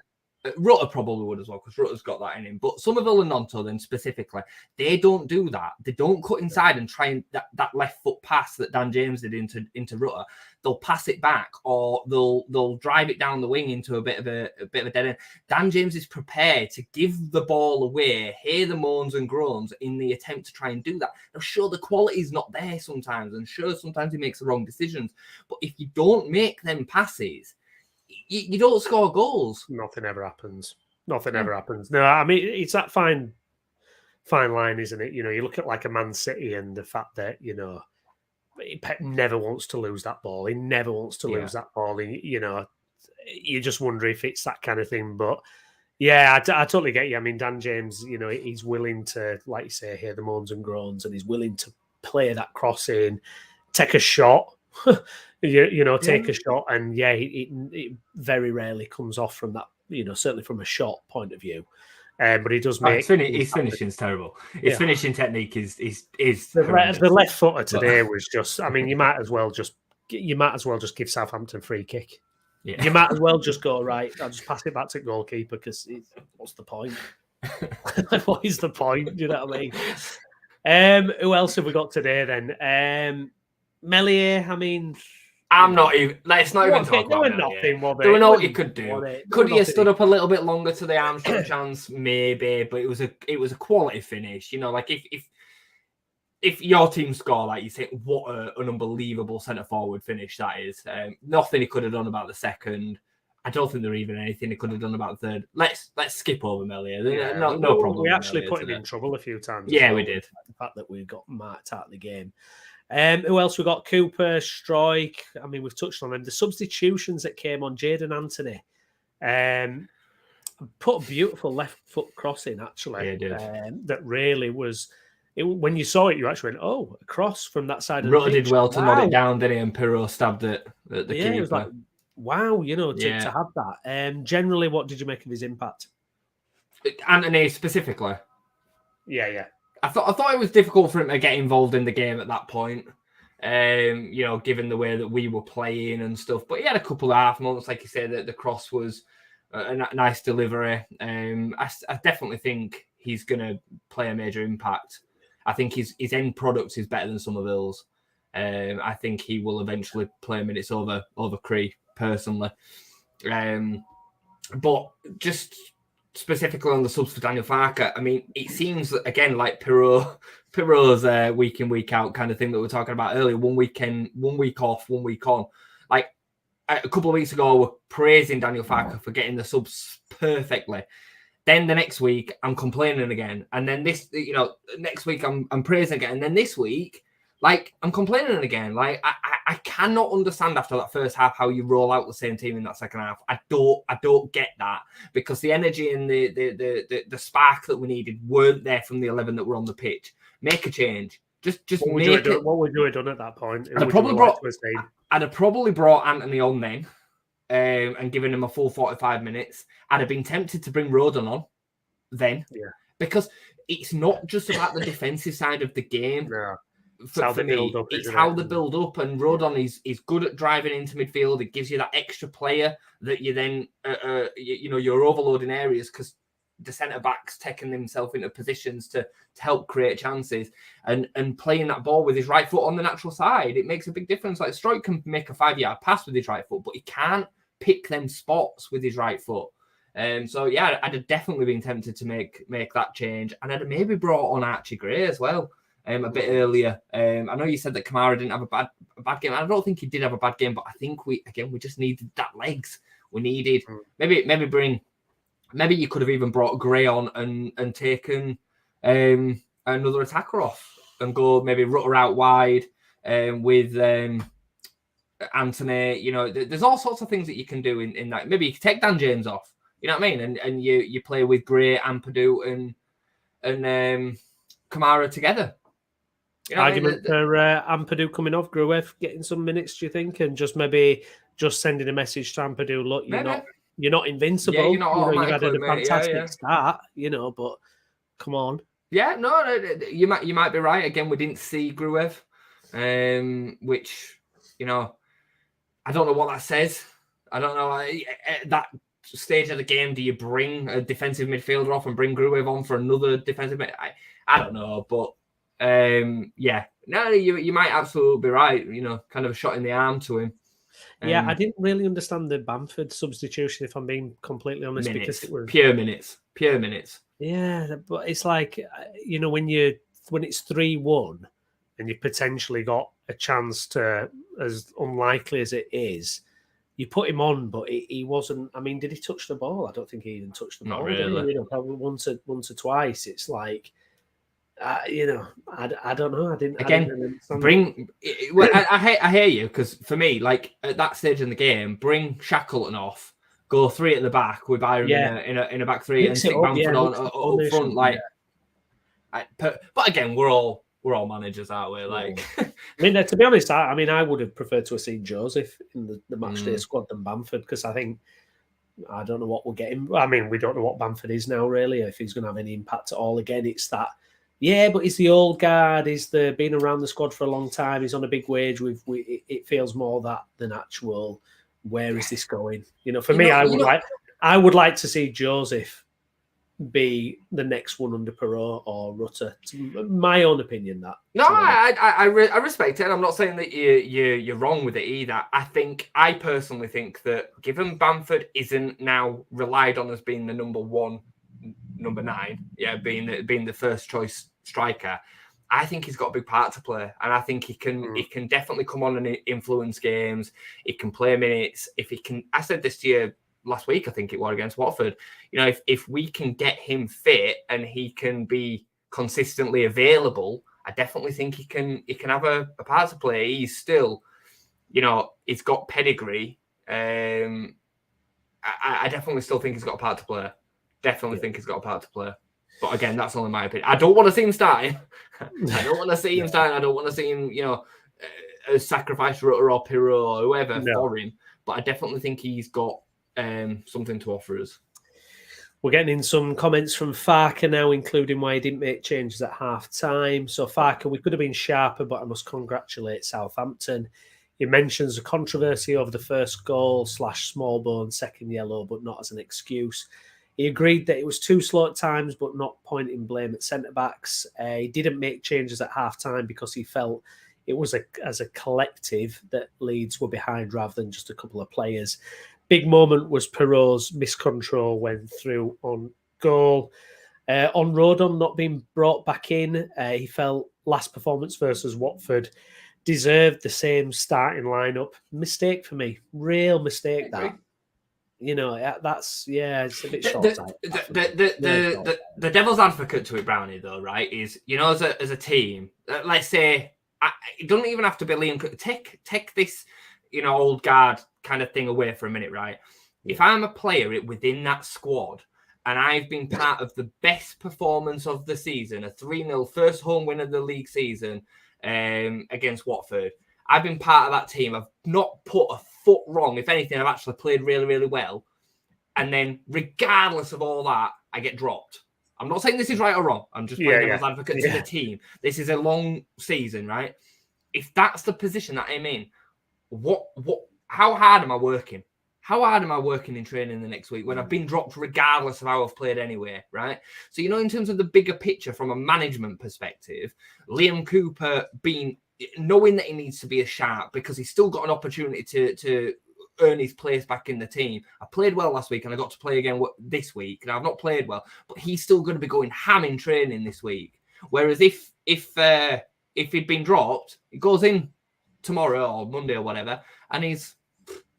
Rutter probably would as well, because Rutter's got that in him. But Somerville and Nonto, then specifically, they don't do that. They don't cut inside and try and that left foot pass that Dan James did into Rutter. They'll pass it back, or they'll drive it down the wing into a bit of a dead end. Dan James is prepared to give the ball away, hear the moans and groans in the attempt to try and do that. Now, sure, the quality's not there sometimes, and sure, sometimes he makes the wrong decisions. But if you don't make them passes, you don't score goals. Nothing ever happens. Nothing ever happens. No, I mean, it's that fine line, isn't it? You know, you look at like a Man City and the fact that, you know, Pep never wants to lose that ball. He never wants to lose that ball. You know, you just wonder if it's that kind of thing. But yeah, I totally get you. I mean, Dan James, you know, he's willing to, like you say, hear the moans and groans, and he's willing to play that cross in, take a shot. you know, take a shot, and it very rarely comes off from that. You know, certainly from a shot point of view. But he does make his finishing's terrible. His finishing technique is the left footer today was just. I mean, you might as well just give Southampton free kick. Yeah. You might as well just go, right, I'll just pass it back to the goalkeeper, because what's the point? What is the point? Do you know what I mean? Who else have we got today then? Meslier, I mean... I'm not even... Let's not even talk about nothing, there were what he could do. Could he have stood up a little bit longer to the Armstrong chance? Maybe, but it was a quality finish. You know, like if your team score, like you say, what an unbelievable centre-forward finish that is. Nothing he could have done about the second. I don't think there even anything he could have done about the third. Let's skip over Meslier. Yeah, no problem. We actually put him in trouble a few times. Yeah, we did. The fact that we got marked out of the game. Who else? We got Cooper, Stroik. I mean, we've touched on them. The substitutions that came on, Jadon Anthony. Put a beautiful left foot cross in, actually. Yeah, did. That really was... when you saw it, you actually went, oh, a cross from that side of Rutter the pitch. Did well to nod it down, didn't he? And Pirro stabbed it at the keeper. It was like, wow, you know, to have that. Generally, what did you make of his impact? Anthony specifically? Yeah. I thought it was difficult for him to get involved in the game at that point. You know, given the way that we were playing and stuff. But he had a couple of half moments, like you said, that the cross was a nice delivery. I definitely think he's going to play a major impact. I think his end product is better than Somerville's. I think he will eventually play minutes over Cree, personally. But just specifically on the subs for Daniel Farke, I mean, it seems that, again, like Pirro's week in, week out kind of thing that we were talking about earlier, 1 weekend, 1 week off, 1 week on. Like, a couple of weeks ago, we're praising Daniel Farke for getting the subs perfectly. Then the next week, I'm complaining again. And then next week, I'm praising again. And then this week, like, I'm complaining again. Like, I cannot understand after that first half how you roll out the same team in that second half. I don't get that, because the energy and the spark that we needed weren't there from the 11 that were on the pitch. Make a change. Just make it. What would you have done at that point? I'd have probably brought Anthony on then, and given him a full 45 minutes. I'd have been tempted to bring Rodon on then, because it's not just about the defensive side of the game. Yeah. For me, it's how they build up, and Rodon is good at driving into midfield. It gives you that extra player that you then, you're overloading areas, because the centre backs taking themselves into positions to help create chances, and playing that ball with his right foot on the natural side. It makes a big difference. Like, Stroik can make a 5-yard pass with his right foot, but he can't pick them spots with his right foot. So yeah, I'd have definitely been tempted to make that change, and I'd have maybe brought on Archie Gray as well. A bit earlier. I know you said that Kamara didn't have a bad game. I don't think he did have a bad game, but I think we just needed that legs. We needed maybe you could have even brought Gray on and taken another attacker off and go maybe Rutter out wide with Anthony. You know, there's all sorts of things that you can do in that. Maybe you can take Dan James off. You know what I mean? And you play with Gray, Ampadu and Kamara together. You know Argument for Ampadu coming off, Gruev getting some minutes, do you think? And just sending a message to Ampadu, look, you're not invincible. Yeah, you're not you've had a fantastic start, but come on. Yeah, no, you might be right. Again, we didn't see Gruev, which, I don't know what that says. I don't know. stage of the game do you bring a defensive midfielder off and bring Gruev on for another defensive I don't know, but yeah, no, you might absolutely be right. You know, kind of a shot in the arm to him. Yeah, I didn't really understand the Bamford substitution, if I'm being completely honest, because it was pure minutes. Yeah, but it's like, you know, when it's 3-1 and you potentially got a chance to, as unlikely as it is, you put him on, but he wasn't. I mean, did he touch the ball? I don't think he even touched the ball. Not really. Did he? You know, probably once or twice. It's like, you know, I don't know. I didn't really bring. Well, I hear you, because for me, like at that stage in the game, bring Shackleton off, go 3 at the back with Byron in a back 3, and stick Bamford on up front. Like, but again, we're all managers, aren't we? Like, I mean, to be honest, I mean, I would have preferred to have seen Joseph in the matchday squad than Bamford, because I think, I don't know what we'll get him. I mean, we don't know what Bamford is now, really, if he's going to have any impact at all. Again, it's that, yeah, but he's the old guard. He's been around the squad for a long time. He's on a big wage. It feels more that than actual, where is this going? You know, for me, I would like to see Joseph be the next one under Perot or Rutter. It's my own opinion. That no, I respect it. I'm not saying that you're wrong with it either. I personally think that given Bamford isn't now relied on as being the number 9, being the first choice striker, I think he's got a big part to play, and I think he can definitely come on and influence games. He can play minutes if he can. I said this to you last week, I think it was, against Watford. You know, if we can get him fit and he can be consistently available, I definitely think he can have a part to play. He's still, you know, he's got pedigree. I definitely still think he's got a part to play. Think he's got a part to play. But again, that's only my opinion. I don't want to see him starting. I don't want to see him starting. I don't want to see him, you know, sacrifice Rutter or Pirro or whoever for him. But I definitely think he's got something to offer us. We're getting in some comments from Farke now, including why he didn't make changes at half time. So Farke, we could have been sharper, but I must congratulate Southampton. He mentions a controversy over the first goal / small bone second yellow, but not as an excuse. He agreed that it was too slow at times, but not pointing blame at centre-backs. He didn't make changes at half-time because he felt it was as a collective that Leeds were behind rather than just a couple of players. Big moment was Perot's miscontrol when through on goal. On Rodon not being brought back in, he felt last performance versus Watford deserved the same starting lineup. Mistake for me. Real mistake, that. You know, it's a bit short-sighted. The devil's advocate to it, Browney, though, right, is, you know, as a team, let's say, it doesn't even have to be Liam Cook. Take this, you know, old guard kind of thing away for a minute, right? If I'm a player within that squad and I've been part of the best performance of the season, a 3-0 first home win of the league season against Watford, I've been part of that team. I've not put a foot wrong. If anything, I've actually played really, really well. And then, regardless of all that, I get dropped. I'm not saying this is right or wrong. I'm just playing devil's advocate to the team. This is a long season, right? If that's the position that I'm in, how hard am I working? How hard am I working in training the next week when I've been dropped regardless of how I've played anyway, right? So, you know, in terms of the bigger picture from a management perspective, Liam Cooper knowing that he needs to be a sharp because he's still got an opportunity to earn his place back in the team. I played well last week and I got to play again this week, and I've not played well, but he's still going to be going ham in training this week. Whereas if he'd been dropped, he goes in tomorrow or Monday or whatever, and he's,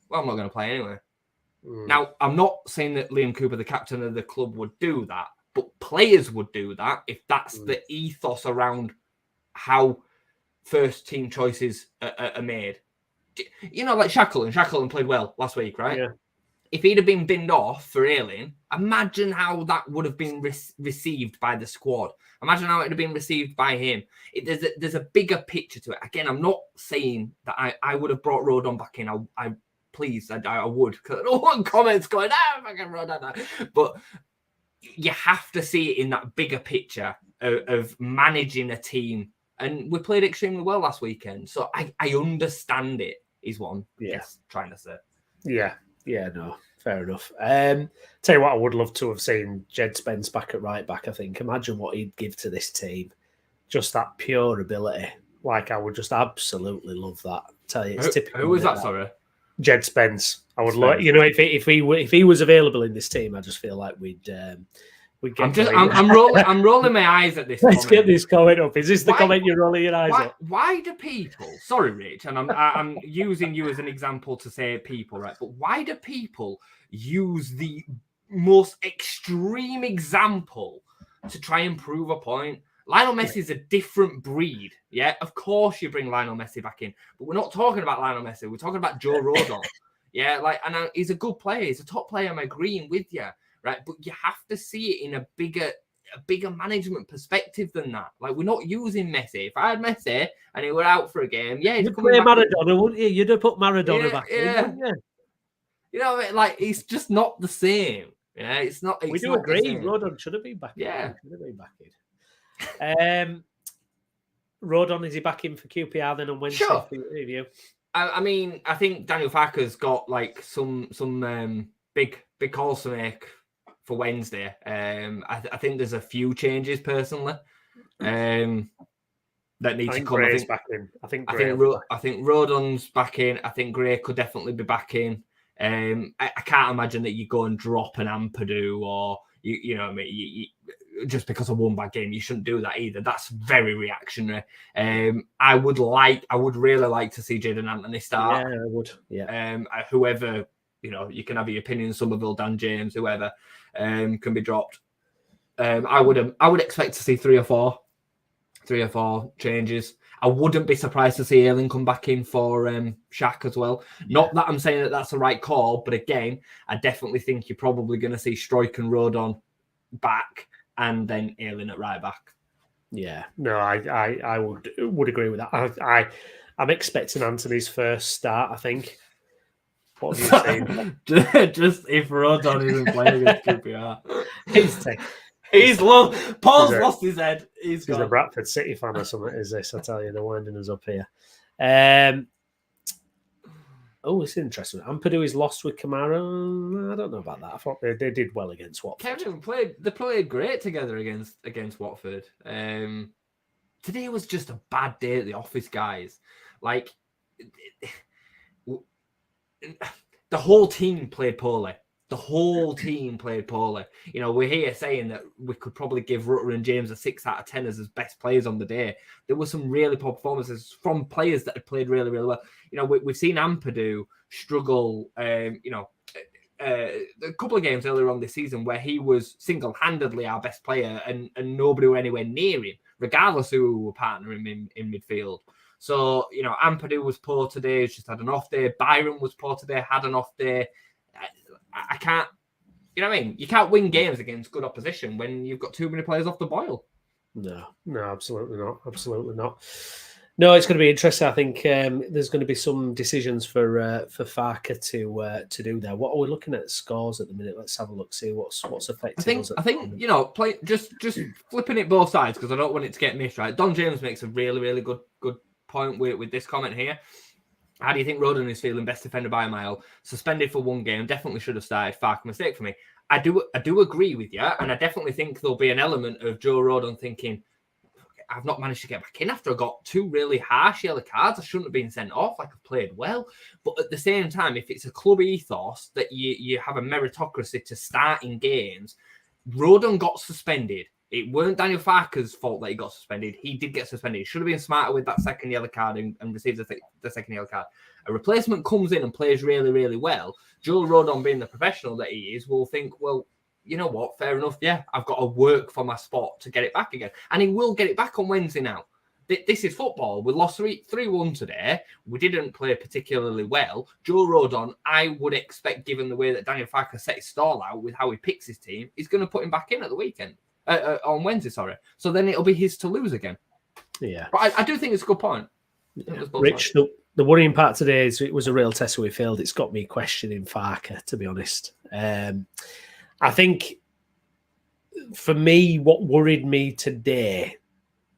well, I'm not going to play anyway. Now, I'm not saying that Liam Cooper, the captain of the club, would do that, but players would do that if that's the ethos around how first team choices are made. You know, like Shackleton played well last week, right? Yeah. If he'd have been binned off for Ayling, imagine how that would have been received by the squad. Imagine how it would have been received by him. There's a bigger picture to it. Again, I'm not saying that I would have brought Rodon back in. I would. Because I don't want comments going, fucking Rodon. But you have to see it in that bigger picture of managing a team. And we played extremely well last weekend. So I understand it, is what I'm trying to say. Yeah, no, Fair enough. Tell you what, I would love to have seen Jed Spence back at right back. I think. Imagine what he'd give to this team. Just that pure ability. Like, I would just absolutely love that. Tell you, it's typical. Who was that? Sorry, Jed Spence. I would love, if he was available in this team, I just feel like we'd get. I'm rolling my eyes at this. Let's get this comment up. Is this the comment you're rolling your eyes at? Why do people? Sorry, Rich, and I'm using you as an example to say people, right? But why do people use the most extreme example to try and prove a point? Lionel Messi is a different breed. Yeah, of course you bring Lionel Messi back in, but we're not talking about Lionel Messi. We're talking about Joe Rodon. Yeah, and he's a good player. He's a top player. I'm agreeing with you, right? But you have to see it in a bigger management perspective than that. Like, we're not using Messi. If I had Messi and he were out for a game, you'd play Maradona, wouldn't you? You'd have put Maradona back in, wouldn't you? You know what I mean? Like, it's just not the same. Yeah, it's not. We do agree. Rodon should have been back. Yeah, should have been back in. Rodon, is he back in for QPR then on Wednesday? Sure. For review? I mean, I think Daniel Farke's got like some big calls to make for Wednesday. I think there's a few changes personally that need to come. Gray's back in. I think Rodon's back in. I think Gray could definitely be back in. I can't imagine that you go and drop an Ampadu or you know what I mean. Just because of one bad game, you shouldn't do that either. That's very reactionary. I would really like to see Jaden Anthony start. Yeah, I would. Yeah. Whoever, you can have your opinion. Somerville, Dan James, whoever can be dropped. I would expect to see three or four changes. I wouldn't be surprised to see Ayling come back in for Shaq as well. Not that I'm saying that that's the right call, but again, I definitely think you're probably going to see Struijk and Rodon back, and then Ayling at right back. Yeah, no, I would agree with that. I'm expecting Anthony's first start, I think. What have you seen? Just if Rodon isn't playing against QPR. Paul's lost his head. He's a Bradford City fan or something, is this? I tell you, they're winding us up here. It's interesting. Ampadu is lost with Kamara. I don't know about that. I thought they did well against Watford. They played great together against Watford. Today was just a bad day at the office, guys. Like, the whole team played poorly. We're here saying that we could probably give Rutter and James a 6 out of 10 as best players on the day. There were some really poor performances from players that had played really, really well. We've seen Ampadu struggle, a couple of games earlier on this season where he was single-handedly our best player and nobody were anywhere near him, regardless of who we were partnering in midfield. So, Ampadu was poor today. He's just had an off day. Byron was poor today, had an off day. I can't, you know what I mean? You can't win games against good opposition when you've got too many players off the boil. No, absolutely not. Absolutely not. No, it's going to be interesting. I think there's going to be some decisions for Farke to do there. What are we looking at scores at the minute? Let's have a look, see what's affecting us. I think play just flipping it both sides because I don't want it to get missed. Right, Don James makes a really, really good point with this comment here. How do you think Rodon is feeling? Best defender by a mile. Suspended for one game. Definitely should have started. Farke mistake for me. I do agree with you, and I definitely think there'll be an element of Joe Rodon thinking, I've not managed to get back in after I got 2 really harsh yellow cards. I shouldn't have been sent off. Like, I've played well. But at the same time, if it's a club ethos that you have a meritocracy to start in games, Rodon got suspended. It weren't Daniel Farke's fault that he got suspended. He did get suspended. He should have been smarter with that second yellow card and received the second yellow card. A replacement comes in and plays really, really well. Joe Rodon, being the professional that he is, will think, well, you know what? Fair enough. Yeah, I've got to work for my spot to get it back again. And he will get it back on Wednesday now. This is football. We lost 3-1 today. We didn't play particularly well. Joe Rodon, I would expect, given the way that Daniel Farke set his stall out with how he picks his team, he's going to put him back in at the weekend. On Wednesday, sorry. So then it'll be his to lose again. Yeah. But I do think it's a good point. Yeah. Rich, the worrying part today is it was a real test we failed. It's got me questioning Farke, to be honest. I think, for me, what worried me today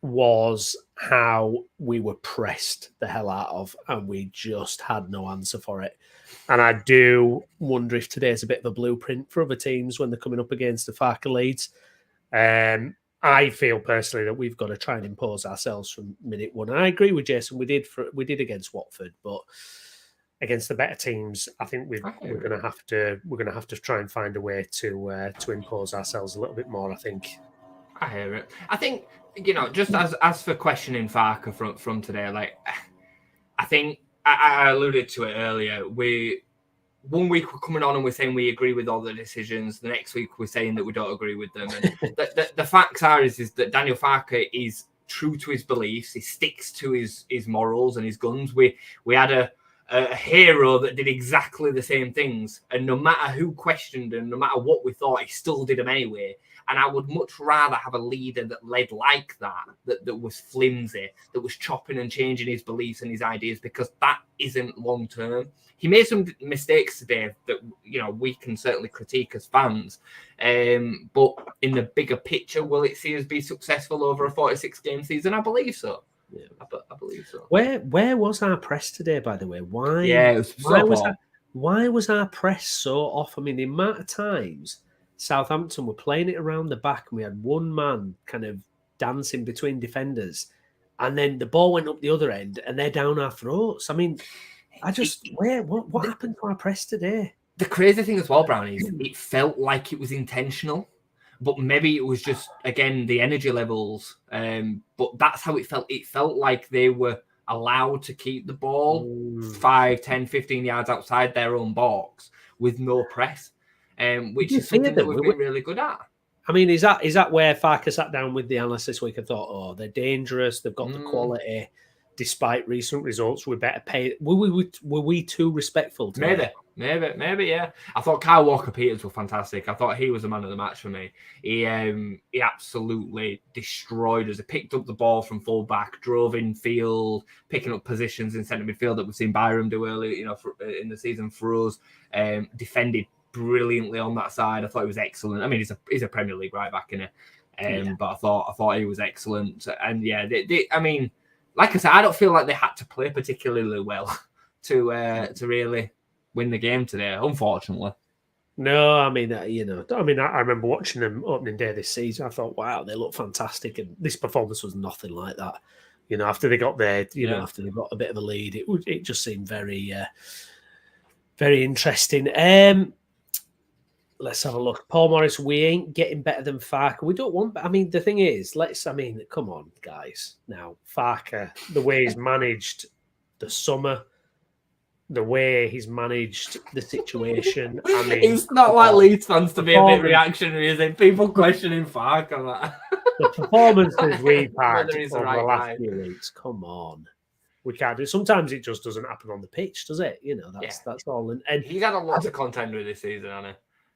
was how we were pressed the hell out of, and we just had no answer for it. And I do wonder if today's a bit of a blueprint for other teams when they're coming up against the Farke Leeds. I feel personally that we've got to try and impose ourselves from minute one. And I agree with Jason. We did against Watford, but against the better teams, I think we're going to have to try and find a way to impose ourselves a little bit more. I think. I hear it. I think, just as for questioning Farke from today, like, I think I alluded to it earlier. 1 week we're coming on and we're saying we agree with all the decisions. The next week we're saying that we don't agree with them. And the facts is that Daniel Farke is true to his beliefs. He sticks to his morals and his guns. We had a hero that did exactly the same things, and no matter who questioned and no matter what we thought, he still did them anyway. And I would much rather have a leader that led like that was flimsy, that was chopping and changing his beliefs and his ideas, because that isn't long term. He made some mistakes today that we can certainly critique as fans, but in the bigger picture, will it see us be successful over a 46-game season? I believe so. Yeah, I believe so. Where was our press today, by the way? Why? Yeah, it was why was our press so off? I mean, the amount of times Southampton were playing it around the back and we had one man kind of dancing between defenders, and then the ball went up the other end and they're down our throats. I mean, what happened to our press today? The crazy thing as well, Browney, is it felt like it was intentional, but maybe it was just, again, the energy levels. But that's how it felt. It felt like they were allowed to keep the ball 5, 10, 15 yards outside their own box with no press, which is something that we've been really good at. I mean, is that where Farke sat down with the analysts this week and thought, oh, they're dangerous, they've got the quality, despite recent results, we better pay. Were we too respectful to Maybe, yeah. I thought Kyle Walker-Peters were fantastic. I thought he was the man of the match for me. He absolutely destroyed us. He picked up the ball from full-back, drove in field, picking up positions in centre midfield that we've seen Byram do early, in the season for us. Defended brilliantly on that side. I thought he was excellent. I mean, he's a Premier League right back in it, but I thought he was excellent. And yeah, I mean, like I said, I don't feel like they had to play particularly well to really win the game today, unfortunately. No, I mean, I remember watching them opening day this season. I thought, wow, they look fantastic, and this performance was nothing like that. After they got there, after they got a bit of a lead, it just seemed very, very interesting. Let's have a look. Paul Morris, we ain't getting better than Farke. We don't want... I mean, the thing is, come on, guys. Now, Farke, the way he's managed the summer, the way he's managed the situation. I mean, it's not like Leeds fans to be a bit reactionary, is it? People questioning Farke on that. The performances we've had over the last few weeks, come on. We can't do it. Sometimes it just doesn't happen on the pitch, does it? That's all. And he's had a lot to contend with this season, hasn't he?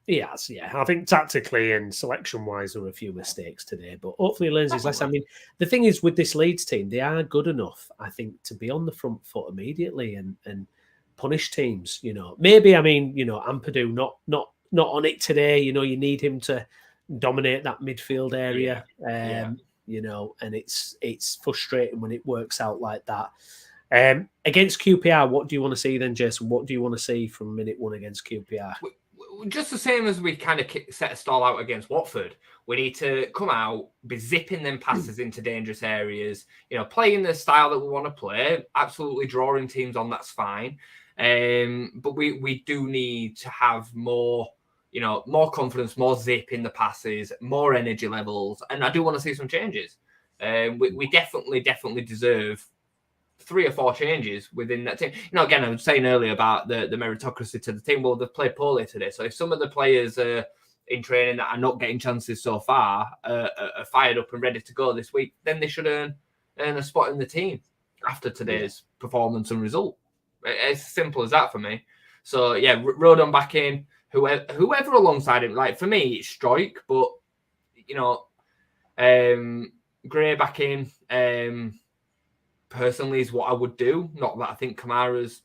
He has, yeah. I think tactically and selection-wise, there were a few mistakes today, but hopefully he learns his lesson. I mean, the thing is with this Leeds team, they are good enough, I think, to be on the front foot immediately and punish teams. Maybe, Ampadu not on it today. You need him to dominate that midfield area. And it's frustrating when it works out like that. Against QPR, what do you want to see then, Jason? What do you want to see from minute one against QPR? Just the same as we kind of set a stall out against Watford. We need to come out, be zipping them passes into dangerous areas, playing the style that we want to play, absolutely drawing teams on, that's fine. But we do need to have more, more confidence, more zip in the passes, more energy levels. And I do want to see some changes. We definitely deserve 3 or 4 changes within that team. Again, I was saying earlier about the meritocracy to the team. Well, they've played poorly today. So if some of the players in training that are not getting chances so far are fired up and ready to go this week, then they should earn a spot in the team after today's performance and result. It's simple as that for me. So, yeah, Rodon back in, whoever alongside him. Like, for me, it's Stroik, but, Gray back in, personally is what I would do. Not that I think Kamara's,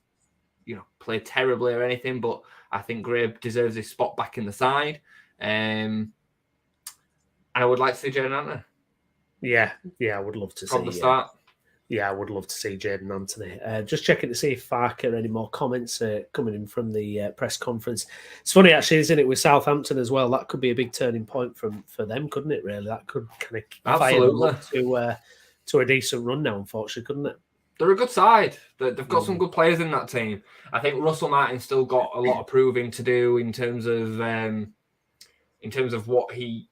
played terribly or anything, but I think Gray deserves his spot back in the side. And I would like to see Jalen Anthony. Yeah, I would love to see from the start. Yeah, I would love to see Jaden Anthony. Just checking to see if Farke any more comments coming in from the press conference. It's funny, actually, isn't it, with Southampton as well? That could be a big turning point for them, couldn't it, really? That could kind of fire them up to a decent run now, unfortunately, couldn't it? They're a good side. They've got some good players in that team. I think Russell Martin's still got a lot of proving to do in terms of what he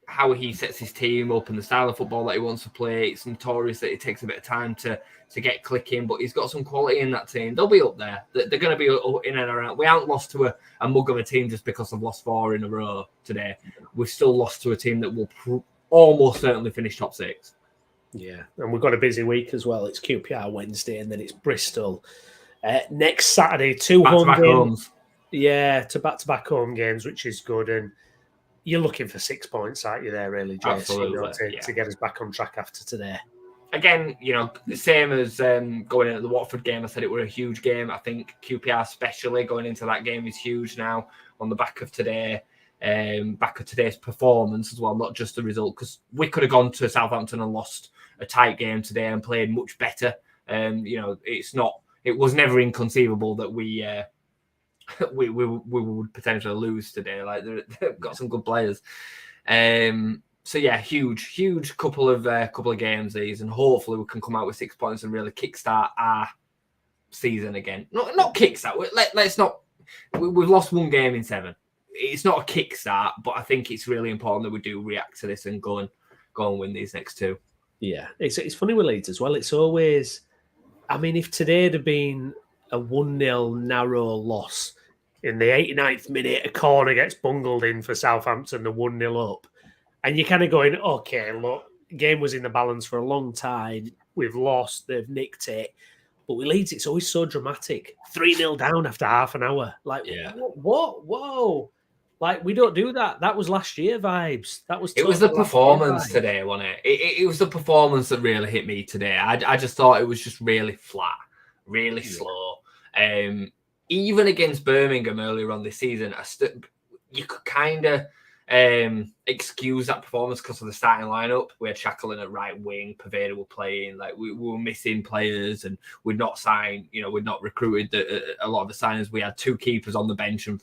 how he sets his team up and the style of football that he wants to play. It's notorious that it takes a bit of time to get clicking, but he's got some quality in that team. They'll be up there. They're going to be in and around. We haven't lost to a mug of a team just because they've lost 4 in a row today. We've still lost to a team that will almost certainly finish top 6. Yeah, and we've got a busy week as well. It's QPR Wednesday, and then it's Bristol next Saturday. 2 home games. Homes. Yeah, to back-to-back home games, which is good. And you're looking for 6 points, aren't you, there, really, Jason? Absolutely. To get us back on track after today. Again, the same as going into the Watford game. I said it were a huge game. I think QPR especially going into that game is huge now on the back of today. Back of today's performance as well, not just the result, because we could have gone to Southampton and lost a tight game today and played much better. It was never inconceivable that we would potentially lose today. Like they've got some good players. So yeah, huge couple of games these, and hopefully we can come out with 6 points and really kickstart our season again. Not kickstart. Let's not. We've lost 1 game in 7. It's not a kickstart, but I think it's really important that we do react to this and go and win these next 2. Yeah, it's funny with Leeds as well. It's always, I mean, if today had been a 1-0 narrow loss in the 89th minute, a corner gets bungled in for Southampton, the 1-0 up, and you're kind of going, okay, look, game was in the balance for a long time. We've lost, they've nicked it. But with Leeds, it's always so dramatic. 3-0 down after half an hour. Like, yeah. What? Whoa. Like, we don't do that. That was last year vibes. It was the performance today, wasn't it? It was the performance that really hit me today. I just thought it was just really flat, really slow. Even against Birmingham earlier on this season, you could kind of excuse that performance because of the starting lineup. We had Shackleton at right wing, Paveda were playing, like we were missing players, and we'd not signed, we'd not recruited a lot of the signers. We had 2 keepers on the bench and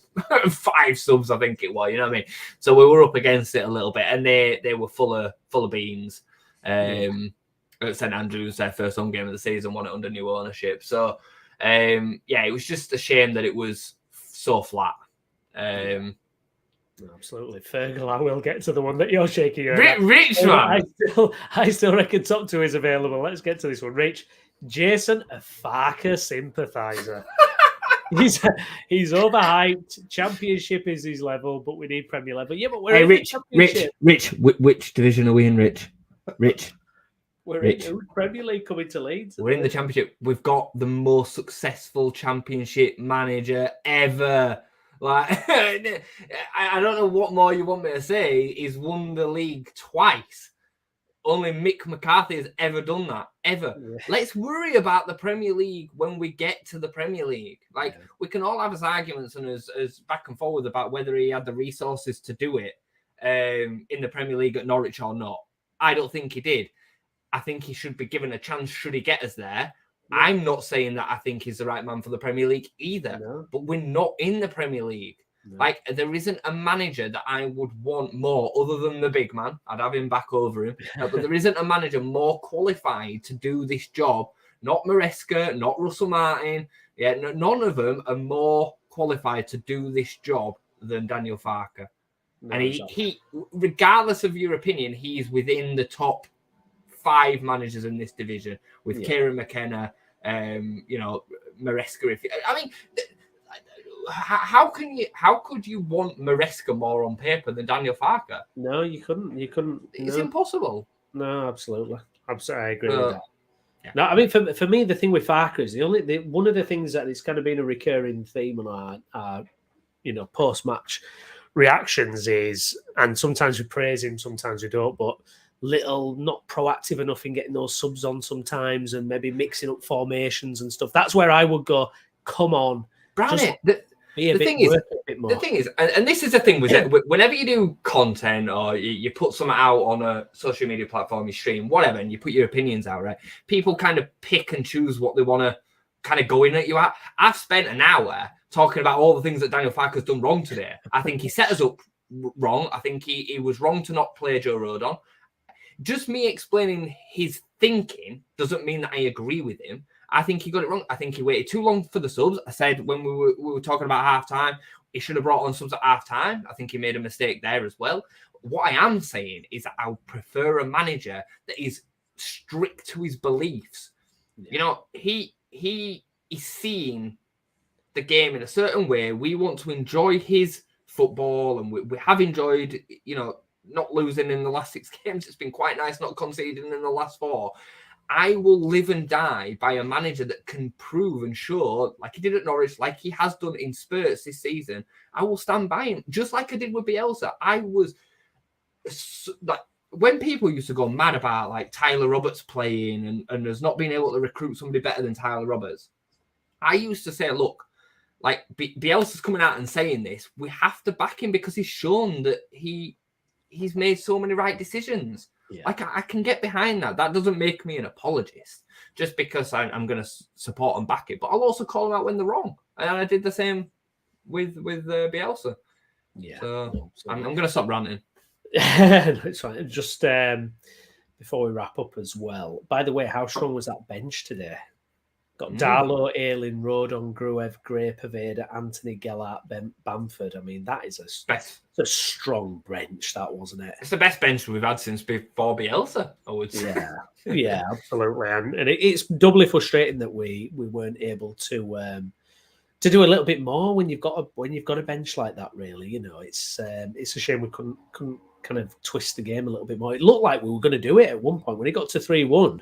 5 subs, I think it was, you know what I mean? So we were up against it a little bit, and they were full of beans. At St Andrews, their first home game of the season, won it under new ownership. So it was just a shame that it was so flat. Absolutely. Fergal, I will get to the one that you're shaking your head. Rich, man. I still reckon top 2 is available. Let's get to this one. Rich, Jason, a Farke sympathiser. He's overhyped. Championship is his level, but we need Premier level. Yeah, but we're in Rich, which division are we in, Rich? We're in Premier League coming to Leeds. We're in the Championship. We've got the most successful Championship manager ever. Like, I don't know what more you want me to say. He's won the league twice. Only Mick McCarthy has ever done that, ever. Yeah. Let's worry about the Premier League when we get to the Premier League. Like, we can all have his arguments and as back and forward about whether he had the resources to do it in the Premier League at Norwich or not. I don't think he did. I think he should be given a chance should he get us there. I'm not saying that I think he's the right man for the Premier League either, but we're not in the Premier League. No. Like, there isn't a manager that I would want more other than the big man. I'd have him back over him. But there isn't a manager more qualified to do this job. Not Maresca, not Russell Martin. Yeah, none of them are more qualified to do this job than Daniel Farke. No, and he, regardless of your opinion, he's within the top 5 managers in this division with Kieran McKenna, Maresca. How could you want Maresca more on paper than Daniel Farke? No, you couldn't. It's impossible. No, absolutely. I agree with that. Yeah. No, I mean, for me, the thing with Farke is one of the things that it's kind of been a recurring theme on our post-match reactions is, and sometimes we praise him, sometimes we don't, but not proactive enough in getting those subs on sometimes, and maybe mixing up formations and stuff. That's where I would go, come on. Browney, The thing is, and this is the thing with it, whenever you do content or you put something out on a social media platform, you stream, whatever, and you put your opinions out, right? People kind of pick and choose what they want to kind of go in at you at. I've spent an hour talking about all the things that Daniel Farke's done wrong today. I think he set us up wrong. I think he was wrong to not play Joe Rodon. Just me explaining his thinking doesn't mean that I agree with him. I think he got it wrong. I think he waited too long for the subs. I said when we were talking about halftime, he should have brought on subs at halftime. I think he made a mistake there as well. What I am saying is that I prefer a manager that is strict to his beliefs. Yeah. You know, he is seeing the game in a certain way. We want to enjoy his football, and we have enjoyed, you know, not losing in the last 6 games. It's been quite nice not conceding in the last 4. I will live and die by a manager that can prove and show, like he did at Norwich, like he has done in spurts this season. I will stand by him, just like I did with Bielsa. I was like, when people used to go mad about like Tyler Roberts playing and there's not being able to recruit somebody better than Tyler Roberts, I used to say, look, like Bielsa's coming out and saying this, we have to back him because he's shown that he's made so many right decisions. Yeah. Like I can get behind that. That doesn't make me an apologist just because I'm going to support and back it. But I'll also call them out when they're wrong. And I did the same with Bielsa. Yeah. So I'm going to stop ranting. It's fine. Just before we wrap up as well. By the way, how strong was that bench today? Got Darlow, Ayling, Rodon, Gruev, Gray, Paveda, Anthony, Gellart, Bamford. I mean, that is a strong bench, that wasn't it? It's the best bench we've had since before Bielsa, I would say. Yeah, absolutely. And it's doubly frustrating that we weren't able to do a little bit more when you've got a bench like that. Really, you know, it's a shame we couldn't kind of twist the game a little bit more. It looked like we were going to do it at one point when it got to 3-1.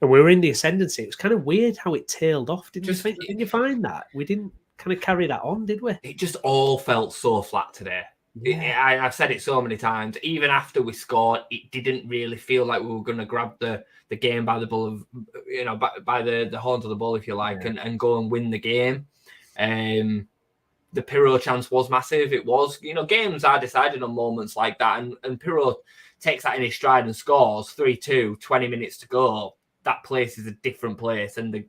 And we were in the ascendancy. It was kind of weird how it tailed off. Didn't you find that? We didn't kind of carry that on, did we? It just all felt so flat today. Yeah. I've said it so many times. Even after we scored, it didn't really feel like we were going to grab the game by the bull of, you know, by the horns of the bull, if you like, and go and win the game. The Pirro chance was massive. It was, you know, games are decided on moments like that. And Pirro takes that in his stride and scores 3-2, 20 minutes to go. That place is a different place, and the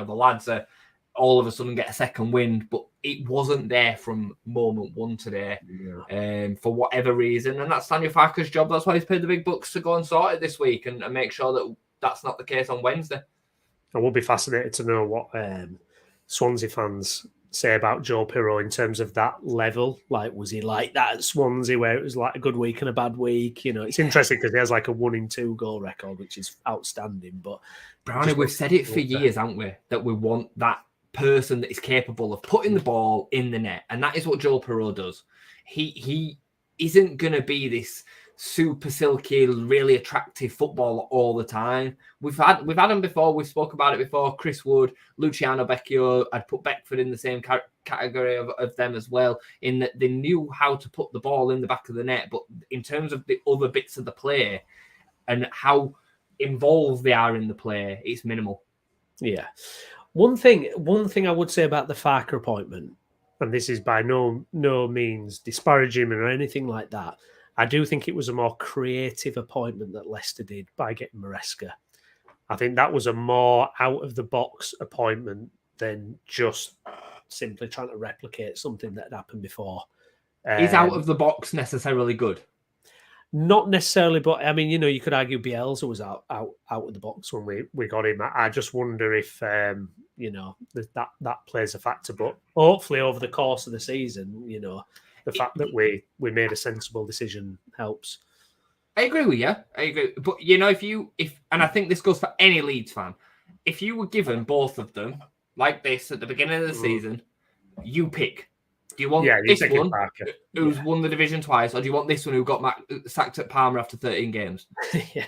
lads are all of a sudden get a second wind, but it wasn't there from moment one today, for whatever reason, and that's Daniel Farke's job. That's why he's paid the big bucks to go and sort it this week and make sure that that's not the case on Wednesday. I will be fascinated to know what Swansea fans say about Joe Pirro in terms of that level. Like, was he like that at Swansea where it was like a good week and a bad week? You know, it's interesting because he has like a 1-in-2 goal record, which is outstanding. But Brownie, we've said it for years, haven't we? That we want that person that is capable of putting the ball in the net, and that is what Joe Pirro does. He isn't going to be this super silky, really attractive footballer all the time. We've had him before. We spoke about it before. Chris Wood, Luciano Becchio. I'd put Beckford in the same category of them as well, in that they knew how to put the ball in the back of the net. But in terms of the other bits of the play and how involved they are in the play, it's minimal. Yeah. One thing I would say about the Farke appointment, and this is by no means disparaging or anything like that, I do think it was a more creative appointment that Leicester did by getting Maresca. I think that was a more out-of-the-box appointment than just simply trying to replicate something that had happened before. Is out-of-the-box necessarily good? Not necessarily, but I mean, you know, you could argue Bielsa was out of the box when we got him. I just wonder if, you know, that plays a factor. But hopefully over the course of the season, you know, the fact that we made a sensible decision helps. I agree with you. I agree. But, you know, and I think this goes for any Leeds fan, if you were given both of them like this at the beginning of the season, you pick. Do you want this one who's won the division twice, or do you want this one who got sacked at Parma after 13 games?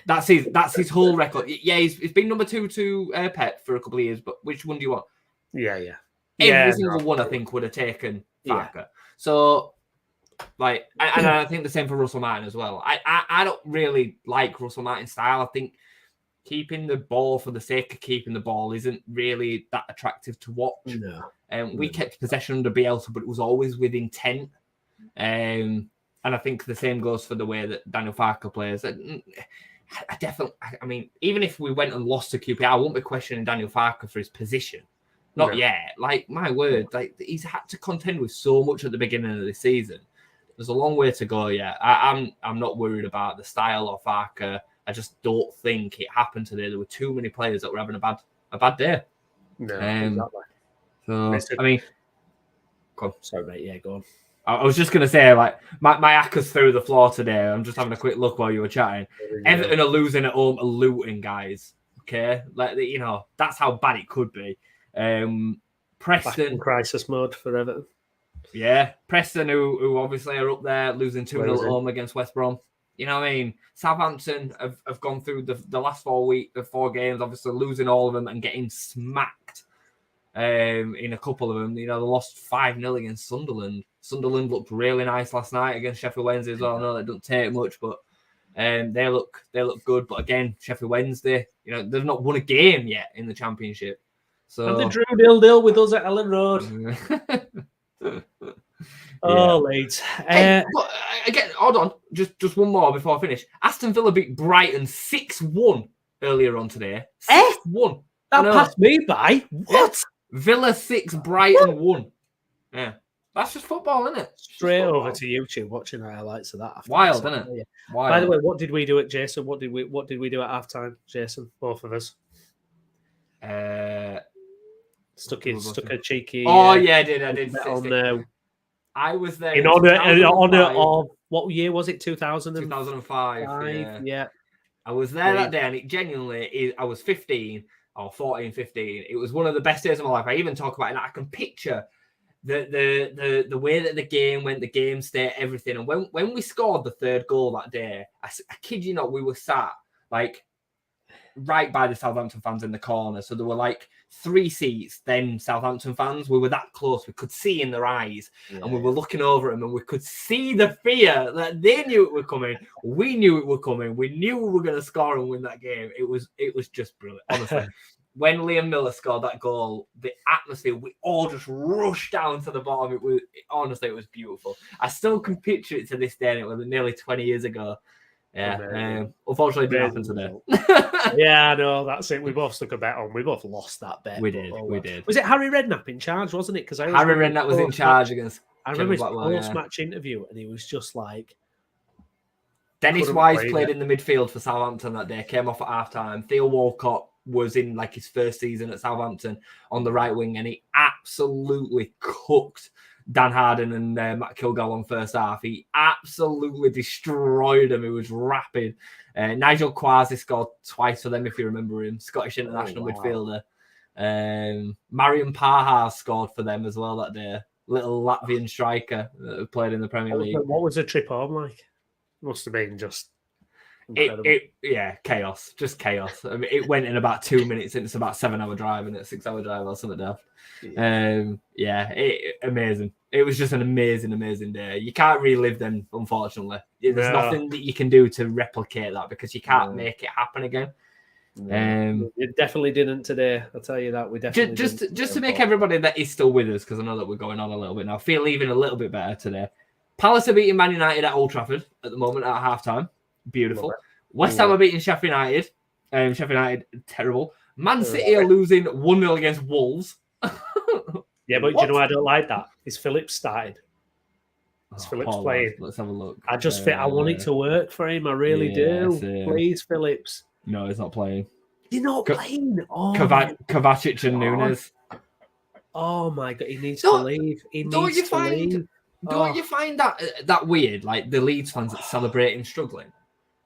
That's his whole record. Yeah, he's been number 2 to Pep for a couple of years, but which one do you want? Every single one, I think, would have taken Farke. Yeah. So, like, and I think the same for Russell Martin as well. I don't really like Russell Martin's style. I think keeping the ball for the sake of keeping the ball isn't really that attractive to watch. No. We kept possession under Bielsa, but it was always with intent. And I think the same goes for the way that Daniel Farke plays. I mean, even if we went and lost to QPR, I won't be questioning Daniel Farke for his position. Not yet. Like, my word, like he's had to contend with so much at the beginning of the season. There's a long way to go yet. I'm not worried about the style of Farke. I just don't think it happened today. There were too many players that were having a bad day. No, exactly. So, I mean, go on. Sorry, mate. Yeah, go on. I was just going to say, like, my acca's through the floor today. I'm just having a quick look while you were chatting. Everton are losing at home to Luton, guys. Okay? Like, you know, that's how bad it could be. Preston. Back in crisis mode for Everton. Yeah. Preston, who obviously are up there, losing 2-0 at home against West Brom. You know what I mean? Southampton have gone through the last 4 games, obviously losing all of them and getting smacked in a couple of them. You know, they lost 5-0 against Sunderland. Sunderland looked really nice last night against Sheffield Wednesday as well. I know that doesn't take much, but they look good. But again, Sheffield Wednesday, you know, they've not won a game yet in the Championship. So and they drew 0-0 with us at Ellen Road. Leeds. Hey, but again, hold on. Just one more before I finish. Aston Villa beat Brighton 6-1 earlier on today. 6-1. That passed me by. What? Yeah. Villa 6, Brighton 1. Yeah. That's just football, isn't it? Straight over to YouTube watching highlights of that. Wild, isn't it? Yeah. Wild. By the way, what did we do at Jason? What did we do at halftime, Jason? Both of us. Stuck a cheeky. Oh yeah, I did. I was there in honor of what year was it? 2005. Yeah. I was there that day, and it genuinely, I was 15 or 14, 15. It was one of the best days of my life. I even talk about it. And I can picture the way that the game went, the game state, everything. And when we scored the third goal that day, I kid you not, we were sat like right by the Southampton fans in the corner. So there were like 3 seats, then Southampton fans. We were that close. We could see in their eyes, and we were looking over them, and we could see the fear that they knew it was coming. We knew it was coming. We knew we were going to score and win that game. It was just brilliant, honestly. When Liam Miller scored that goal, the atmosphere, we all just rushed down to the bottom. Honestly, it was beautiful. I still can picture it to this day, and it was nearly 20 years ago. Yeah, unfortunately, it didn't happen today. Yeah, no, that's it. We both stuck a bet on. We both lost that bet. We did. Was it Harry Redknapp in charge, wasn't it? Because Harry Redknapp was in charge against. I remember his post-match interview, and he was just like. Dennis Wise played in the midfield for Southampton that day. Came off at half-time. Theo Walcott was in like his first season at Southampton on the right wing, and he absolutely cooked Dan Harden and Matt Kilgall on first half. He absolutely destroyed them. He was rapid. Nigel Quasi scored twice for them, if you remember him. Scottish international midfielder. Marian Paha scored for them as well that day. Little Latvian striker that played in the Premier League. What was the trip home like? Must have been just chaos. Just chaos. I mean, it went in about 2 minutes, and it's about 7-hour drive and a 6-hour drive or something else. Amazing. It was just an amazing day. You can't relive them, unfortunately. There's nothing that you can do to replicate that because you can't make it happen again. It definitely didn't today. I'll tell you that. We definitely just to make everybody that is still with us, because I know that we're going on a little bit now, feel even a little bit better today. Palace are beating Man United at Old Trafford at the moment at half-time. Beautiful. West Ham are beating Sheffield United. Sheffield United, terrible. Man City are losing 1-0 against Wolves. Yeah, but do you know I don't like that? Is Phillips started? Is Phillips playing? Let's have a look. I just think I want it to work for him. I really do. Please, Phillips. No, he's not playing. He's not playing. Oh, Kovacic and Nunes. Oh my God, he needs to leave. Don't you find that weird? Like the Leeds fans that celebrate him struggling.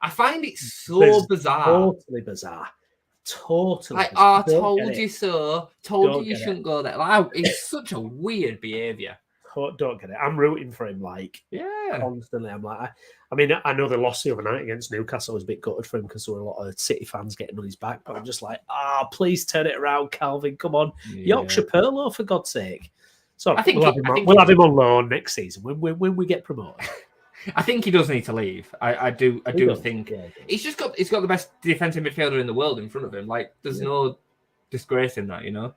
I find it so bizarre. Totally bizarre. Totally. Like, I told you so. Told you shouldn't go there. Like, it's such a weird behaviour. Don't get it. I'm rooting for him, constantly. I'm like, I mean, I know they lost the other night against Newcastle. I was a bit gutted for him because there were a lot of City fans getting on his back. But I'm just like, please turn it around, Calvin. Come on. Yorkshire Perlo, for God's sake. So I think we'll have him on loan next season when we get promoted. I think he does need to leave. I do think he's got the best defensive midfielder in the world in front of him. Like, there's no disgracing that, you know.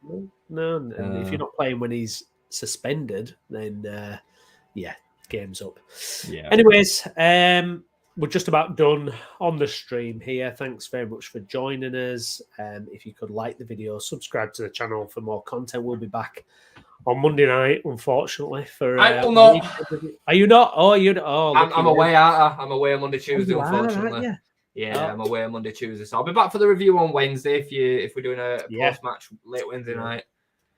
No, and if you're not playing when he's suspended, then game's up. Yeah. Anyways, we're just about done on the stream here. Thanks very much for joining us. If you could like the video, subscribe to the channel for more content. We'll be back on Monday night, unfortunately. I will not. Are you not? Oh, you. Oh, I'm away, aren't I? I'm away on Monday, Tuesday, unfortunately. Yeah, I'm away on Monday, Tuesday. So I'll be back for the review on Wednesday if we're doing a post-match late Wednesday night.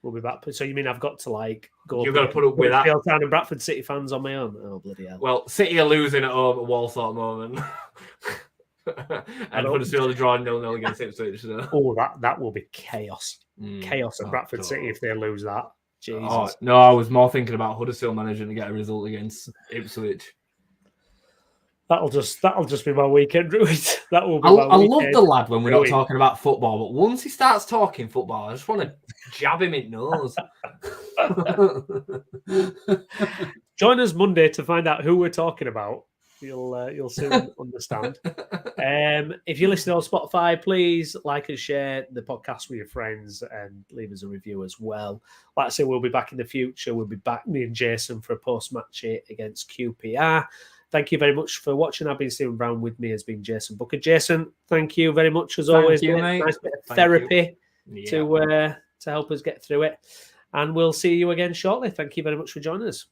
We'll be back. So you mean I've got to go? You've got to put up with that. Town and Bradford City fans on my own. Oh, bloody hell. Well, City are losing at home at Walsall at the moment. And Huddersfield are drawing 0-0 against Ipswich. So. Oh, that will be chaos. Chaos at Bradford City if they lose that. Jesus. Oh, no, I was more thinking about Huddersfield managing to get a result against Ipswich. That'll just be my weekend ruined. That will be I love the lad when we're not talking about football, but once he starts talking football, I just want to jab him in the nose. Join us Monday to find out who we're talking about. You'll soon understand. If you listen on Spotify, please like and share the podcast with your friends and leave us a review as well. Like I say, we'll be back in the future. We'll be back, me and Jason, for a post-match hit against QPR. Thank you very much for watching. I've been Stephen Brown. With me has been Jason Booker. Jason, thank you very much as always. You, mate. Nice bit of therapy to help us get through it. And we'll see you again shortly. Thank you very much for joining us.